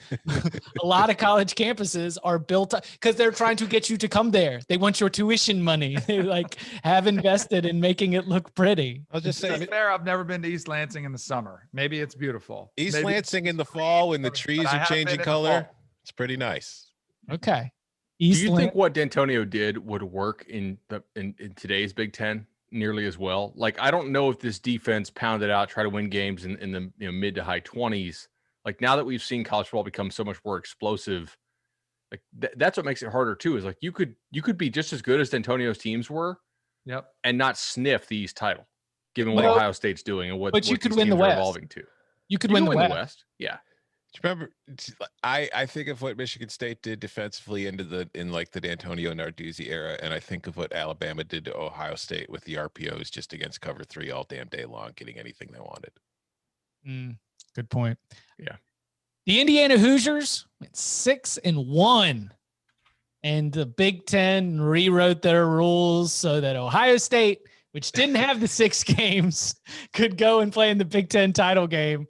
a lot of college campuses are built up because they're trying to get you to come there. They want your tuition money. They like have invested in making it look pretty. I'll just To say be fair, I've never been to East Lansing in the summer. Maybe it's beautiful. East Maybe Lansing in the fall when the trees but I are have changing been in the color. fall. It's pretty nice. Okay. Do you think what D'Antonio did would work in today's Big Ten nearly as well? Like, I don't know if this defense pounded out, try to win games in the mid to high 20s. Like, now that we've seen college football become so much more explosive, like that's what makes it harder too. Is like you could be just as good as D'Antonio's teams were, Yep, and not sniff the East title, given what Ohio State's doing and what you could these win the teams are West. evolving to. You could win the West. Yeah. Remember, I think of what Michigan State did defensively in the D'Antonio Narduzzi era, and I think of what Alabama did to Ohio State with the RPOs just against cover 3 all damn day long, getting anything they wanted. Good point. Yeah. The Indiana Hoosiers went 6-1, and the Big Ten rewrote their rules so that Ohio State, which didn't have the 6 games, could go and play in the Big Ten title game.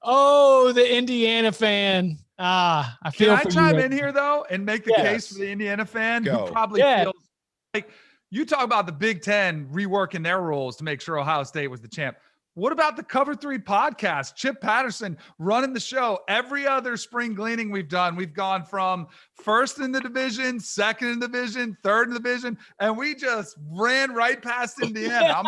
Oh, the Indiana fan. I feel. Can I chime in here though and make the case for the Indiana fan who probably feels like you talk about the Big Ten reworking their rules to make sure Ohio State was the champ. What about the Cover 3 podcast? Chip Patterson running the show. Every other spring gleaning we've done, we've gone from first in the division, second in the division, third in the division, and we just ran right past Indiana.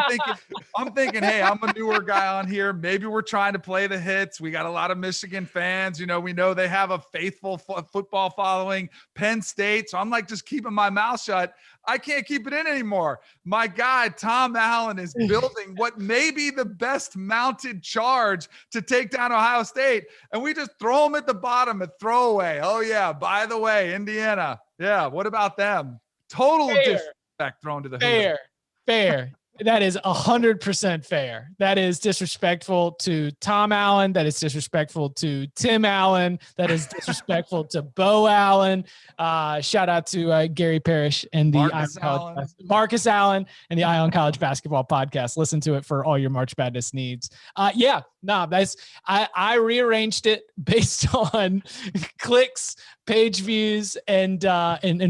I'm thinking, hey, I'm a newer guy on here. Maybe we're trying to play the hits. We got a lot of Michigan fans. You know, we know they have a faithful football following. Penn State. So I'm like just keeping my mouth shut. I can't keep it in anymore. My guy, Tom Allen, is building what may be the best mounted charge to take down Ohio State. And we just throw them at the bottom and throw away. Oh, yeah. By the way, Indiana. Yeah. What about them? Total disrespect thrown to the Fair. That is 100% fair. That is disrespectful to Tom Allen. That is disrespectful to Tim Allen. That is disrespectful to Bo Allen. Shout out to Gary Parrish and the Marcus Allen and the Ion College Basketball Podcast. Listen to it for all your March Madness needs. I rearranged it based on clicks, page views, and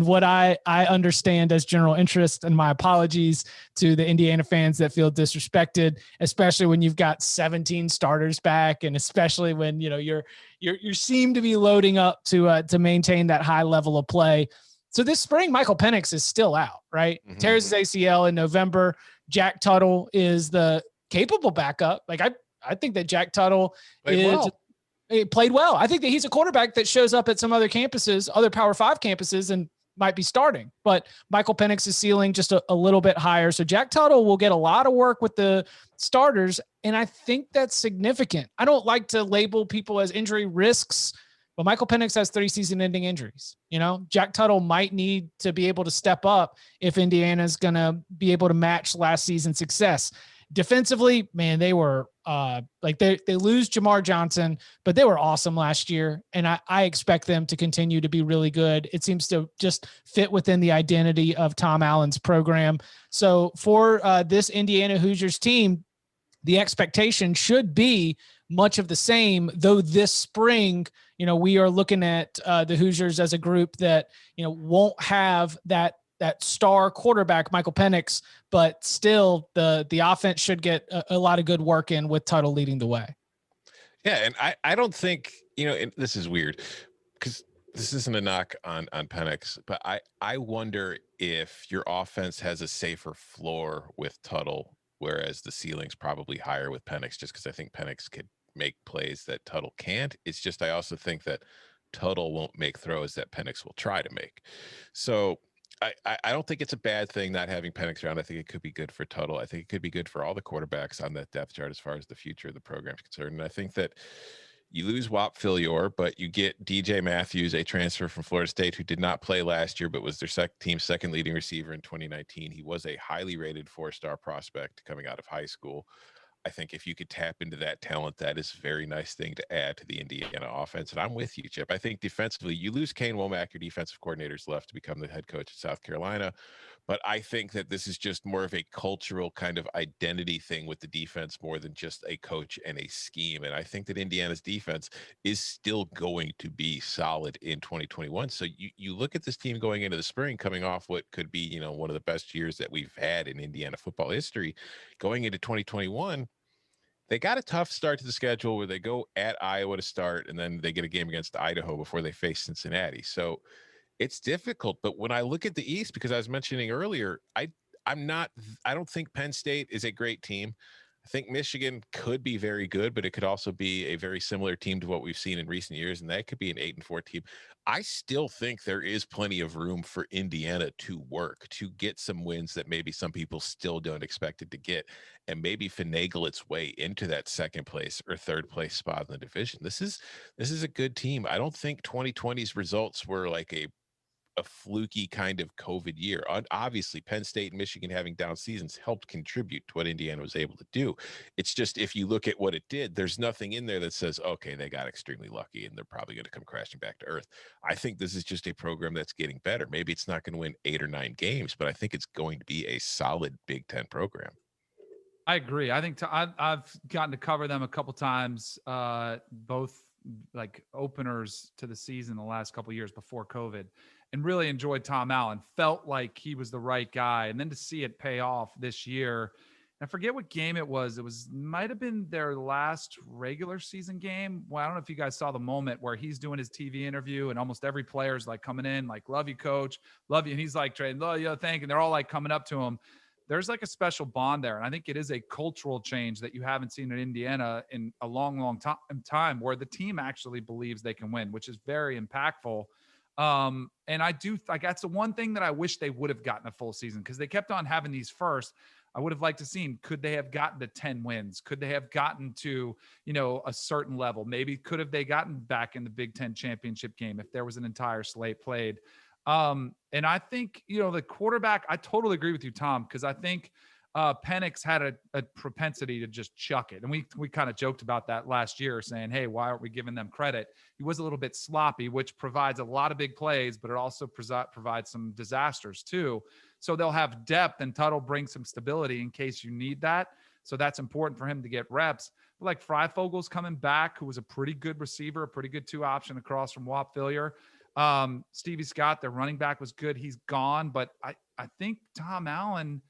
what I understand as general interest. And my apologies to the Indiana fans that feel disrespected, especially when you've got 17 starters back, and especially when you seem to be loading up to maintain that high level of play. So this spring, Michael Penix is still out, right? Mm-hmm. Tears his ACL in November. Jack Tuttle is the capable backup. Like I think that Jack Tuttle played well. I think that he's a quarterback that shows up at some other campuses, other Power 5 campuses, and might be starting. But Michael Penix's ceiling just a little bit higher. So Jack Tuttle will get a lot of work with the starters, and I think that's significant. I don't like to label people as injury risks, but Michael Penix has 3 season-ending injuries. Jack Tuttle might need to be able to step up if Indiana's going to be able to match last season's success. Defensively, man, they were they lose Jamar Johnson, but they were awesome last year, and I expect them to continue to be really good. It seems to just fit within the identity of Tom Allen's program. So for this Indiana Hoosiers team, the expectation should be much of the same, though this spring, we are looking at the Hoosiers as a group that, won't have that star quarterback, Michael Penix, but still the offense should get a lot of good work in with Tuttle leading the way. Yeah. And I don't think, and this is weird because this isn't a knock on Penix, but I wonder if your offense has a safer floor with Tuttle, whereas the ceiling's probably higher with Penix, just because I think Penix could make plays that Tuttle can't. It's just, I also think that Tuttle won't make throws that Penix will try to make. So I don't think it's a bad thing not having Penix around. I think it could be good for Tuttle. I think it could be good for all the quarterbacks on that depth chart as far as the future of the program is concerned. And I think that you lose Whop Philyor, but you get DJ Matthews, a transfer from Florida State who did not play last year, but was their team's second leading receiver in 2019. He was a highly rated 4-star prospect coming out of high school. I think if you could tap into that talent, that is a very nice thing to add to the Indiana offense. And I'm with you, Chip. I think defensively, you lose Kane Womack, your defensive coordinator's left to become the head coach at South Carolina. But I think that this is just more of a cultural kind of identity thing with the defense more than just a coach and a scheme. And I think that Indiana's defense is still going to be solid in 2021. So you look at this team going into the spring, coming off what could be, you know, one of the best years that we've had in Indiana football history, going into 2021. They got a tough start to the schedule where they go at Iowa to start, and then they get a game against Idaho before they face Cincinnati. So it's difficult. But when I look at the East, because I was mentioning earlier, I don't think Penn State is a great team. I think Michigan could be very good, but it could also be a very similar team to what we've seen in recent years, and that could be an 8-4 team. I still think there is plenty of room for Indiana to work, to get some wins that maybe some people still don't expect it to get, and maybe finagle its way into that second place or third place spot in the division. This is a good team. I don't think 2020's results were like a fluky kind of COVID year. Obviously, Penn State and Michigan having down seasons helped contribute to what Indiana was able to do. It's just, if you look at what it did, there's nothing in there that says, okay, they got extremely lucky and they're probably going to come crashing back to earth. I think this is just a program that's getting better. Maybe it's not going to win 8 or 9 games, but I think it's going to be a solid Big Ten program. I agree. I think I've gotten to cover them a couple times, both like openers to the season the last couple of years before COVID, and really enjoyed Tom Allen. Felt like he was the right guy. And then to see it pay off this year, I forget what game it was. Might have been their last regular season game. Well, I don't know if you guys saw the moment where he's doing his TV interview and almost every player's like coming in, like, love you, coach, love you. And he's like, Trey, love you, thank you. And they're all like coming up to him. There's like a special bond there. And I think it is a cultural change that you haven't seen in Indiana in a long, long time where the team actually believes they can win, which is very impactful. And I do like, that's the one thing that I wish they would have gotten a full season, because they kept on having these first. I would have liked to seen, could they have gotten to 10 wins? Could they have gotten to, you know, a certain level? Maybe could have they gotten back in the Big Ten championship game if there was an entire slate played? And I think, you know, the quarterback, I totally agree with you, Tom, because I think Penix had a propensity to just chuck it. And we kind of joked about that last year, saying, hey, why aren't we giving them credit? He was a little bit sloppy, which provides a lot of big plays, but it also provides some disasters too. So they'll have depth, and Tuttle brings some stability in case you need that. So that's important for him to get reps. But like Freifogel's coming back, who was a pretty good receiver, a pretty good 2-option across from Whop Phillier. Stevie Scott, their running back, was good. He's gone, but I think Tom Allen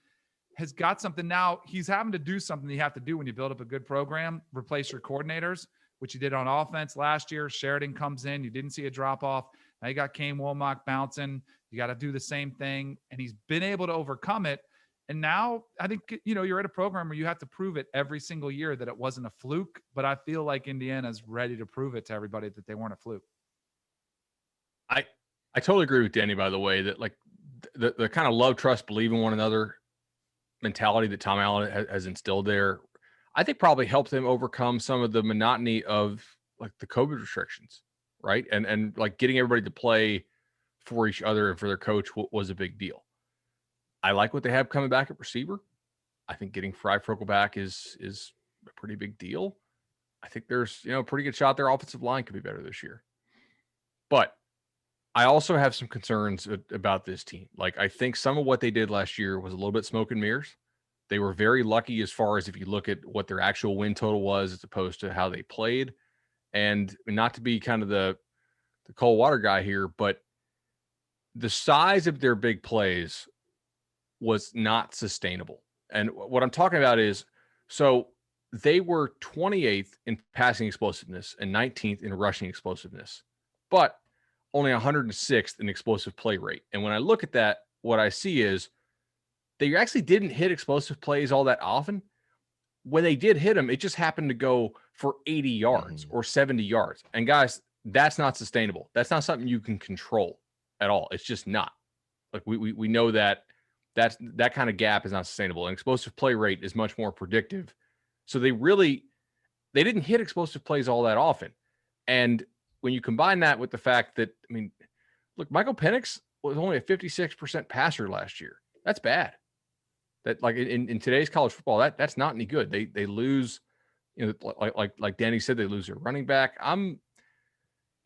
has got something now. He's having to do something you have to do when you build up a good program, replace your coordinators, which he did on offense last year. Sheridan comes in. You didn't see a drop off. Now you got Kane Womack bouncing. You got to do the same thing. And he's been able to overcome it. And now I think, you know, you're at a program where you have to prove it every single year that it wasn't a fluke, but I feel like Indiana's ready to prove it to everybody that they weren't a fluke. I totally agree with Danny, by the way, that like the kind of love, trust, believe in one another mentality that Tom Allen has instilled there, I think probably helped them overcome some of the monotony of like the COVID restrictions, right? And like getting everybody to play for each other and for their coach was a big deal. I like what they have coming back at receiver. I think getting Freifogel back is a pretty big deal. I think there's, you know, a pretty good shot their offensive line could be better this year. But I also have some concerns about this team. Like, I think some of what they did last year was a little bit smoke and mirrors. They were very lucky as far as if you look at what their actual win total was as opposed to how they played. And not to be kind of the cold water guy here, but the size of their big plays was not sustainable. And what I'm talking about is, so they were 28th in passing explosiveness and 19th in rushing explosiveness, but only 106th in explosive play rate. And when I look at that, what I see is they actually didn't hit explosive plays all that often. When they did hit them, it just happened to go for 80 yards or 70 yards. And guys, that's not sustainable. That's not something you can control at all. It's just not. Like we know that that kind of gap is not sustainable. And explosive play rate is much more predictive. So they didn't hit explosive plays all that often. And when you combine that with the fact that, I mean, look, Michael Penix was only a 56% passer last year. That's bad. That like in today's college football, that's not any good. They lose, like Danny said, they lose their running back.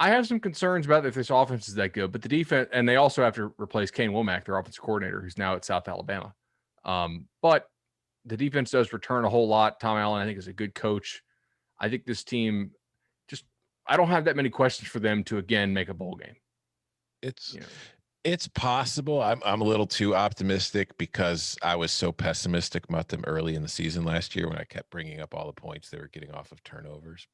I have some concerns about if this offense is that good, but the defense, and they also have to replace Kane Womack, their offensive coordinator, who's now at South Alabama. But the defense does return a whole lot. Tom Allen, I think, is a good coach. I think this team I don't have that many questions for them to again make a bowl game. It's possible. I'm a little too optimistic because I was so pessimistic about them early in the season last year when I kept bringing up all the points they were getting off of turnovers.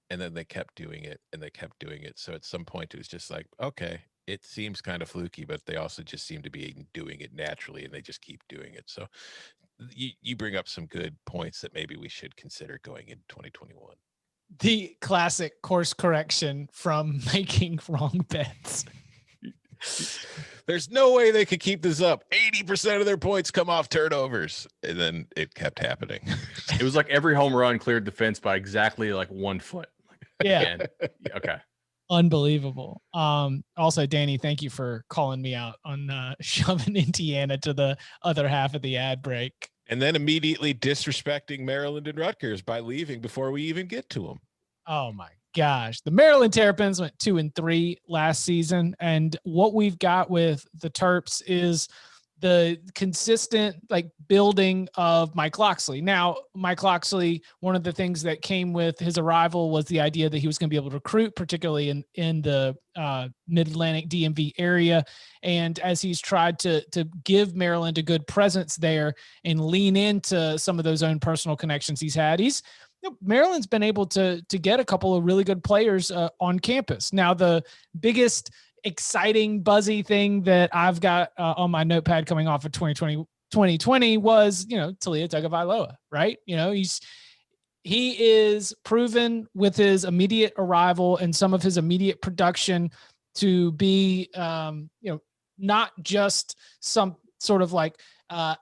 And then they kept doing it and they kept doing it. So at some point it was just like, okay, it seems kind of fluky, but they also just seem to be doing it naturally and they just keep doing it. So you bring up some good points that maybe we should consider going into 2021. The classic course correction from making wrong bets. There's no way they could keep this up. 80% of their points come off turnovers. And then it kept happening. It was like every home run cleared the fence by exactly like 1 foot. Yeah. Okay. Unbelievable. Also, Danny, thank you for calling me out on shoving Indiana to the other half of the ad break. And then immediately disrespecting Maryland and Rutgers by leaving before we even get to them. Oh my gosh. The Maryland Terrapins went 2-3 last season. And what we've got with the Terps is the consistent like building of Mike Locksley. Now, Mike Locksley, one of the things that came with his arrival was the idea that he was going to be able to recruit, particularly in the Mid-Atlantic DMV area. And as he's tried to give Maryland a good presence there and lean into some of those own personal connections he's had, Maryland's been able to get a couple of really good players on campus. Now, the biggest exciting, buzzy thing that I've got on my notepad coming off of 2020 was, Taulia Tagovailoa, right? He is proven with his immediate arrival and some of his immediate production to be, not just some sort of like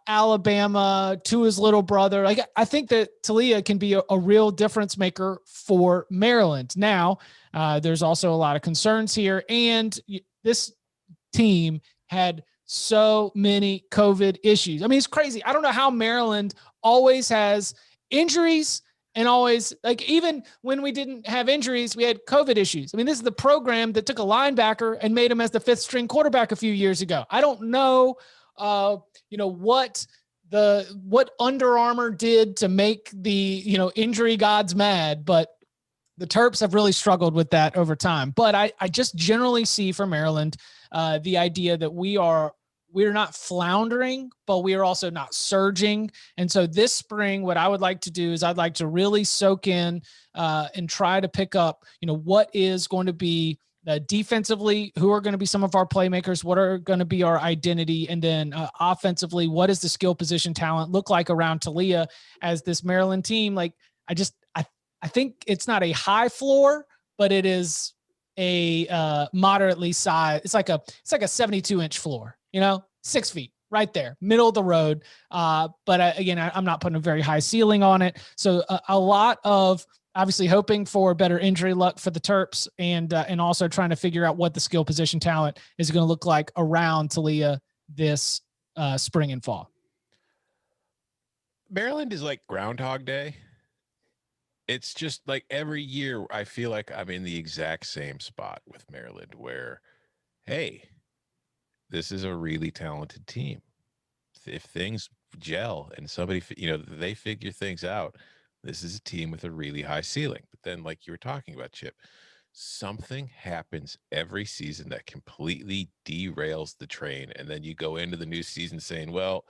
Alabama to his little brother. Like, I think that Taulia can be a real difference maker for Maryland. Now, there's also a lot of concerns here, and this team had so many COVID issues. I mean, it's crazy. I don't know how Maryland always has injuries and always, like, even when we didn't have injuries, we had COVID issues. I mean, this is the program that took a linebacker and made him as the 5th string quarterback a few years ago. I don't know what Under Armour did to make the, injury gods mad, but the Terps have really struggled with that over time. But I just generally see for Maryland the idea that we're not floundering, but we are also not surging. And so this spring, what I would like to do is I'd like to really soak in and try to pick up, what is going to be defensively, who are going to be some of our playmakers, what are going to be our identity, and then offensively, what does the skill position talent look like around Taulia as this Maryland team? Like, I think it's not a high floor, but it is a moderately size. It's like a 72-inch floor, 6 feet right there, middle of the road. But again, I'm not putting a very high ceiling on it. So a lot of obviously hoping for better injury luck for the Terps and also trying to figure out what the skill position talent is going to look like around Taulia this spring and fall. Maryland is like Groundhog Day. It's just like every year I feel like I'm in the exact same spot with Maryland where, hey, this is a really talented team. If things gel and somebody, they figure things out, this is a team with a really high ceiling. But then, like you were talking about, Chip, something happens every season that completely derails the train. And then you go into the new season saying, well,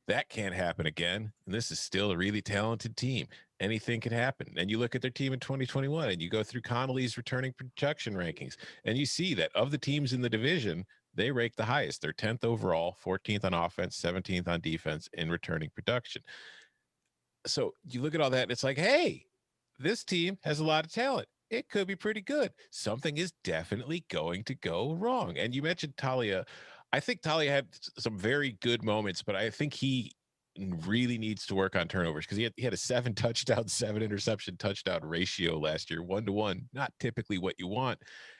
that can't happen again. And this is still a really talented team. Anything can happen. And you look at their team in 2021 and you go through Connolly's returning projection rankings and you see that of the teams in the division, they rank the highest. They're 10th overall, 14th on offense, 17th on defense in returning production. So you look at all that and it's like, hey, this team has a lot of talent. It could be pretty good. Something is definitely going to go wrong. And you mentioned Taulia. I think Taulia had some very good moments, but I think he really needs to work on turnovers because he had a 7 touchdown, 7 interception touchdown ratio last year, 1-to-1, not typically what you want.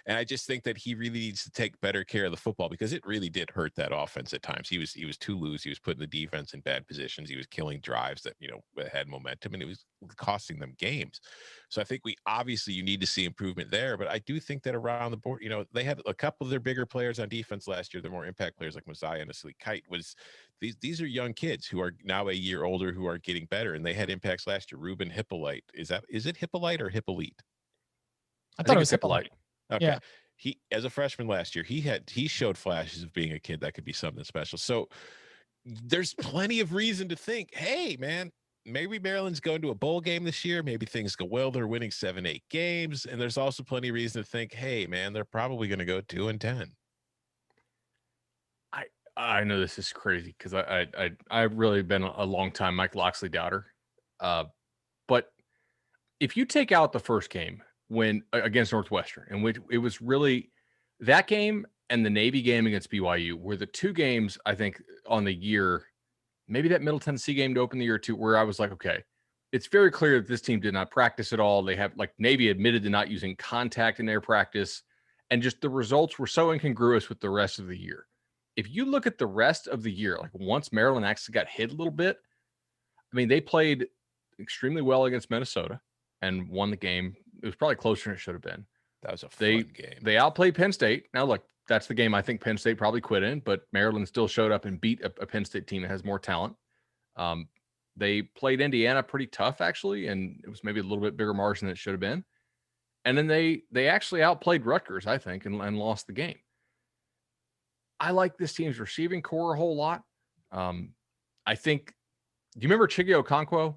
And I just think that he really needs to take better care of the football, because it really did hurt that offense at times. He was too loose. He was putting the defense in bad positions. He was killing drives that, had momentum, and it was costing them games. So I think you need to see improvement there. But I do think that around the board, they had a couple of their bigger players on defense last year. They're more impact players like Mosiah and Asili Kite. These are young kids who are now a year older, who are getting better, and they had impacts last year. Ruben Hippolyte. Is it Hippolyte or Hippolyte? I thought it was Hippolyte. Okay. Yeah. He, as a freshman last year, he showed flashes of being a kid that could be something special. So there's plenty of reason to think, hey, man, maybe Maryland's going to a bowl game this year. Maybe things go well. They're winning 7-8 games. And there's also plenty of reason to think, hey, man, they're probably going to go 2-10. I know this is crazy because I've really been a long time Mike Locksley doubter. But if you take out the first game when against Northwestern, in which it was really that game and the Navy game against BYU were the two games I think on the year, maybe that Middle Tennessee game to open the year too, where I was like, okay, it's very clear that this team did not practice at all. They have, like, Navy admitted to not using contact in their practice, and just the results were so incongruous with the rest of the year. If you look at the rest of the year, like once Maryland actually got hit a little bit, I mean, they played extremely well against Minnesota and won the game. It was probably closer than it should have been. That was a fun game. They outplayed Penn State. Now, look, that's the game I think Penn State probably quit in, but Maryland still showed up and beat a Penn State team that has more talent. They played Indiana pretty tough, actually, and it was maybe a little bit bigger margin than it should have been. And then they actually outplayed Rutgers, I think, and lost the game. I like this team's receiving core a whole lot. I think, do you remember Chiggy Okonkwo,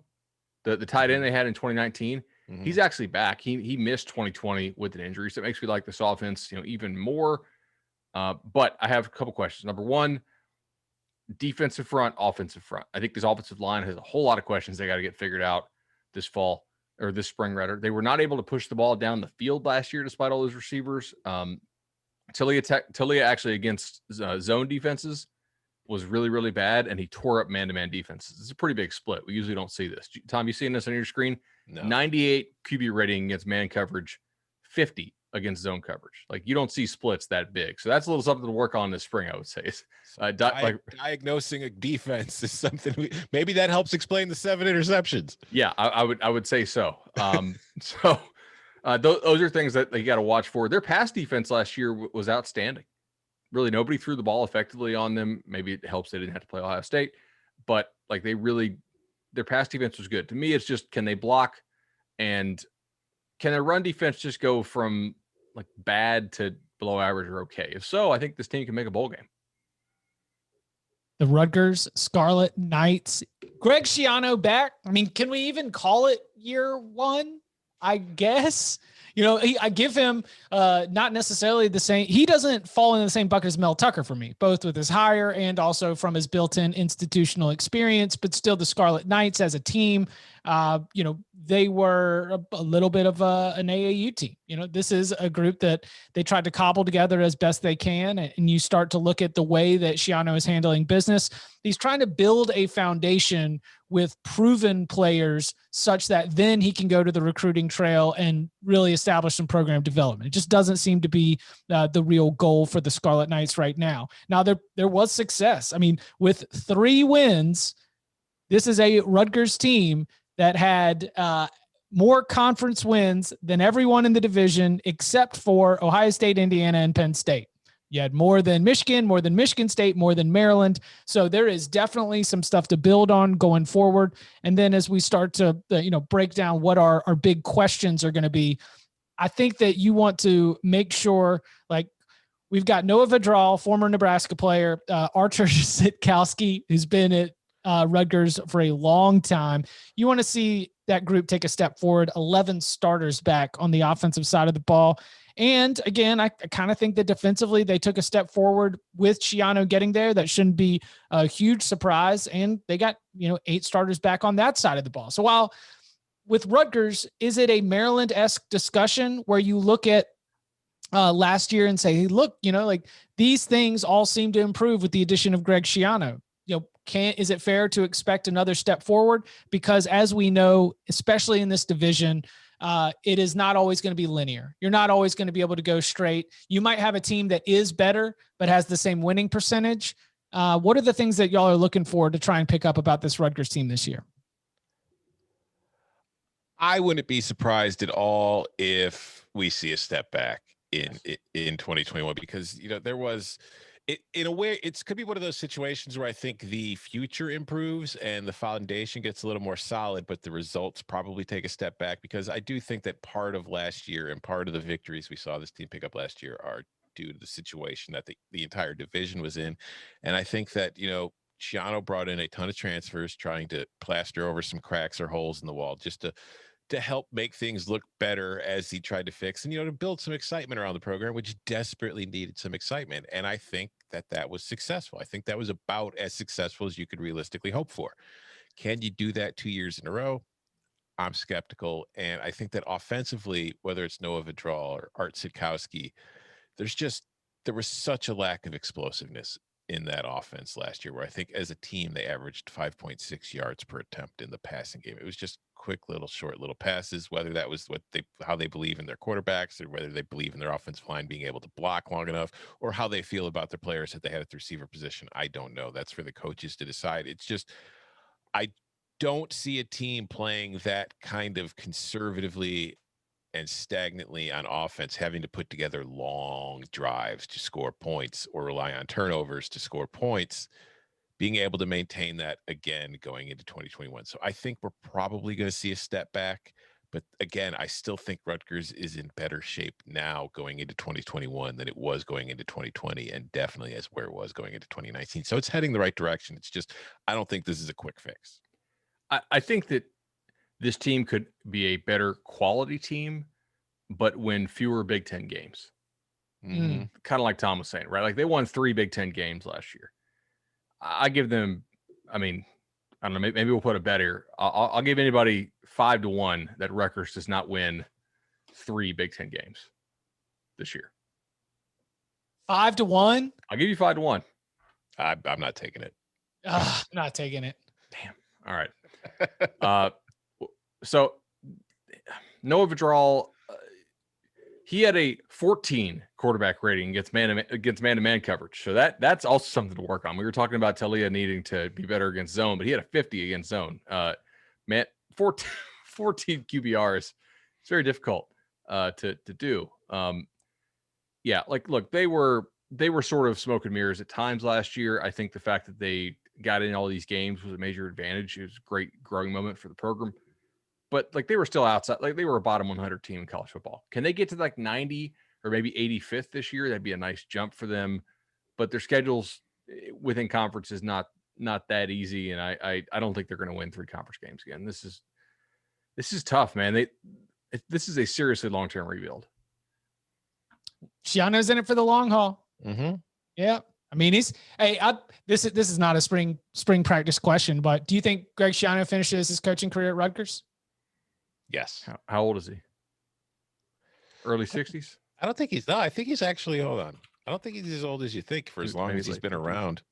the tight end they had in 2019? Mm-hmm. He's actually back. He missed 2020 with an injury, so it makes me like this offense, even more. But I have a couple questions. Number one, defensive front, offensive front. I think this offensive line has a whole lot of questions they got to get figured out this fall or this spring, rather. They were not able to push the ball down the field last year despite all those receivers. Talia actually against zone defenses was really, really bad, and he tore up man-to-man defenses. It's a pretty big split. We usually don't see this. Tom, you seeing this on your screen? No. 98 QB rating against man coverage, 50 against zone coverage. Like, you don't see splits that big. So that's a little something to work on this spring, I would say. Diagnosing a defense is something maybe that helps explain the 7 interceptions. Yeah, I would say so. Those are things that you got to watch for. Their pass defense last year was outstanding. Really, nobody threw the ball effectively on them. Maybe it helps they didn't have to play Ohio State, but their pass defense was good. To me, it's just, can they block, and can their run defense just go from like bad to below average or okay? If so, I think this team can make a bowl game. The Rutgers Scarlet Knights, Greg Schiano back. I mean, can we even call it year one? I guess, I give him not necessarily the same. He doesn't fall in the same bucket as Mel Tucker for me, both with his hire and also from his built-in institutional experience, but still the Scarlet Knights as a team, they were a little bit of an AAU team. This is a group that they tried to cobble together as best they can. And you start to look at the way that Schiano is handling business. He's trying to build a foundation with proven players such that then he can go to the recruiting trail and really establish some program development. It just doesn't seem to be the real goal for the Scarlet Knights right now. Now there was success. I mean, with 3 wins, this is a Rutgers team that had more conference wins than everyone in the division except for Ohio State, Indiana, and Penn State. You had more than Michigan State, more than Maryland. So there is definitely some stuff to build on going forward. And then as we start to, break down what our big questions are going to be, I think that you want to make sure, like, we've got Noah Vidral, former Nebraska player, Archer Sitkowski, who's been at Rutgers for a long time. You want to see that group take a step forward, 11 starters back on the offensive side of the ball. And again, I kind of think that defensively they took a step forward with Schiano getting there. That shouldn't be a huge surprise. And they got, 8 starters back on that side of the ball. So while with Rutgers, is it a Maryland-esque discussion where you look at last year and say, hey, look, these things all seem to improve with the addition of Greg Schiano? Is it fair to expect another step forward? Because as we know, especially in this division, it is not always going to be linear. You're not always going to be able to go straight. You might have a team that is better, but has the same winning percentage. What are the things that y'all are looking for to try and pick up about this Rutgers team this year? I wouldn't be surprised at all if we see a step back in 2021, because, there was it in a way, could be one of those situations where I think the future improves and the foundation gets a little more solid, but the results probably take a step back, because I do think that part of last year and part of the victories we saw this team pick up last year are due to the situation that the entire division was in. And I think that, Schiano brought in a ton of transfers trying to plaster over some cracks or holes in the wall just to help make things look better as he tried to fix and, to build some excitement around the program, which desperately needed some excitement. And I think that was successful. I think that was about as successful as you could realistically hope for. Can you do that 2 years in a row? I'm skeptical. And I think that offensively, whether it's Noah Vidral or Art Sitkowski, there was such a lack of explosiveness in that offense last year, where I think as a team, they averaged 5.6 yards per attempt in the passing game. It was just quick short little passes, whether that was how they believe in their quarterbacks, or whether they believe in their offensive line being able to block long enough, or how they feel about their players that they had at the receiver position. I don't know. That's for the coaches to decide. It's just, I don't see a team playing that kind of conservatively and stagnantly on offense, having to put together long drives to score points or rely on turnovers to score points, being able to maintain that again going into 2021. So I think we're probably going to see a step back. But again, I still think Rutgers is in better shape now going into 2021 than it was going into 2020, and definitely as where it was going into 2019. So it's heading the right direction. It's just, I don't think this is a quick fix. I think that this team could be a better quality team, but win fewer Big Ten games. Mm-hmm. Kind of like Tom was saying, right? Like they won 3 Big Ten games last year. I give them, I don't know, maybe we'll put a bet here. I'll give anybody 5-1 that Rutgers does not win 3 Big Ten games this year. 5-1? I'll give you 5-1. I'm not taking it. Not taking it. Damn. All right. So Noah Vidral, he had a 14 quarterback rating against man-to-man coverage. So that's also something to work on. We were talking about Talia needing to be better against zone, but he had a 50 against zone. 14 QBRs. It's very difficult to do. Look, they were sort of smoke and mirrors at times last year. I think the fact that they got in all these games was a major advantage. It was a great growing moment for the program. But like they were still outside, like they were a bottom 100 team in college football. Can they get to like 90 or maybe 85th this year? That'd be a nice jump for them. But their schedules within conference is not that easy, and I don't think they're going to win 3 conference games again. This is tough, man. This is a seriously long-term rebuild. Schiano's in it for the long haul. Mm-hmm. Yeah. I mean, this is not a spring practice question, but do you think Greg Schiano finishes his coaching career at Rutgers? Yes. How old is he? Early 60s? I don't think he's I think he's actually, hold on. I don't think he's as old as you think for as long as he's been around.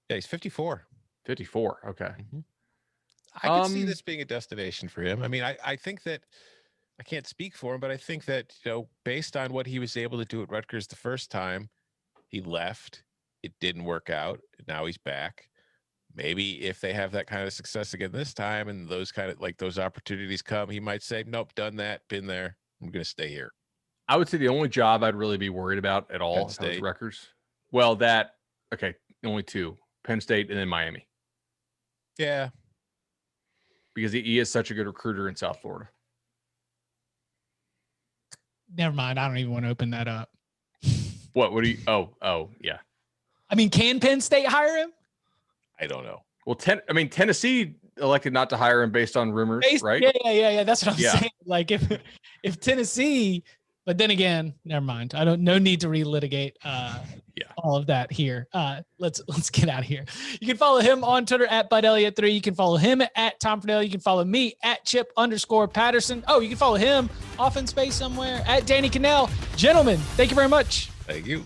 Yeah, he's 54. 54. Okay. Mm-hmm. I can see this being a destination for him. I mean, I think that I can't speak for him, but I think that, based on what he was able to do at Rutgers the first time, he left. It didn't work out. Now he's back. Maybe if they have that kind of success again this time and those kind of those opportunities come, he might say, nope, done that, been there. I'm going to stay here. I would say the only job I'd really be worried about at all is Rutgers. Well, only 2, Penn State and then Miami. Yeah. Because he is such a good recruiter in South Florida. Never mind. I don't even want to open that up. What do you, oh, yeah. I mean, can Penn State hire him? I don't know. Well, Tennessee elected not to hire him based on rumors, right? Yeah. That's what I'm saying. Like if Tennessee, but then again, never mind. No need to relitigate all of that here. Let's get out of here. You can follow him on Twitter at BudElliott3. You can follow him at Tom Fernell. You can follow me at Chip_Patterson. Oh, you can follow him off in space somewhere at Danny Cannell. Gentlemen, thank you very much. Thank you.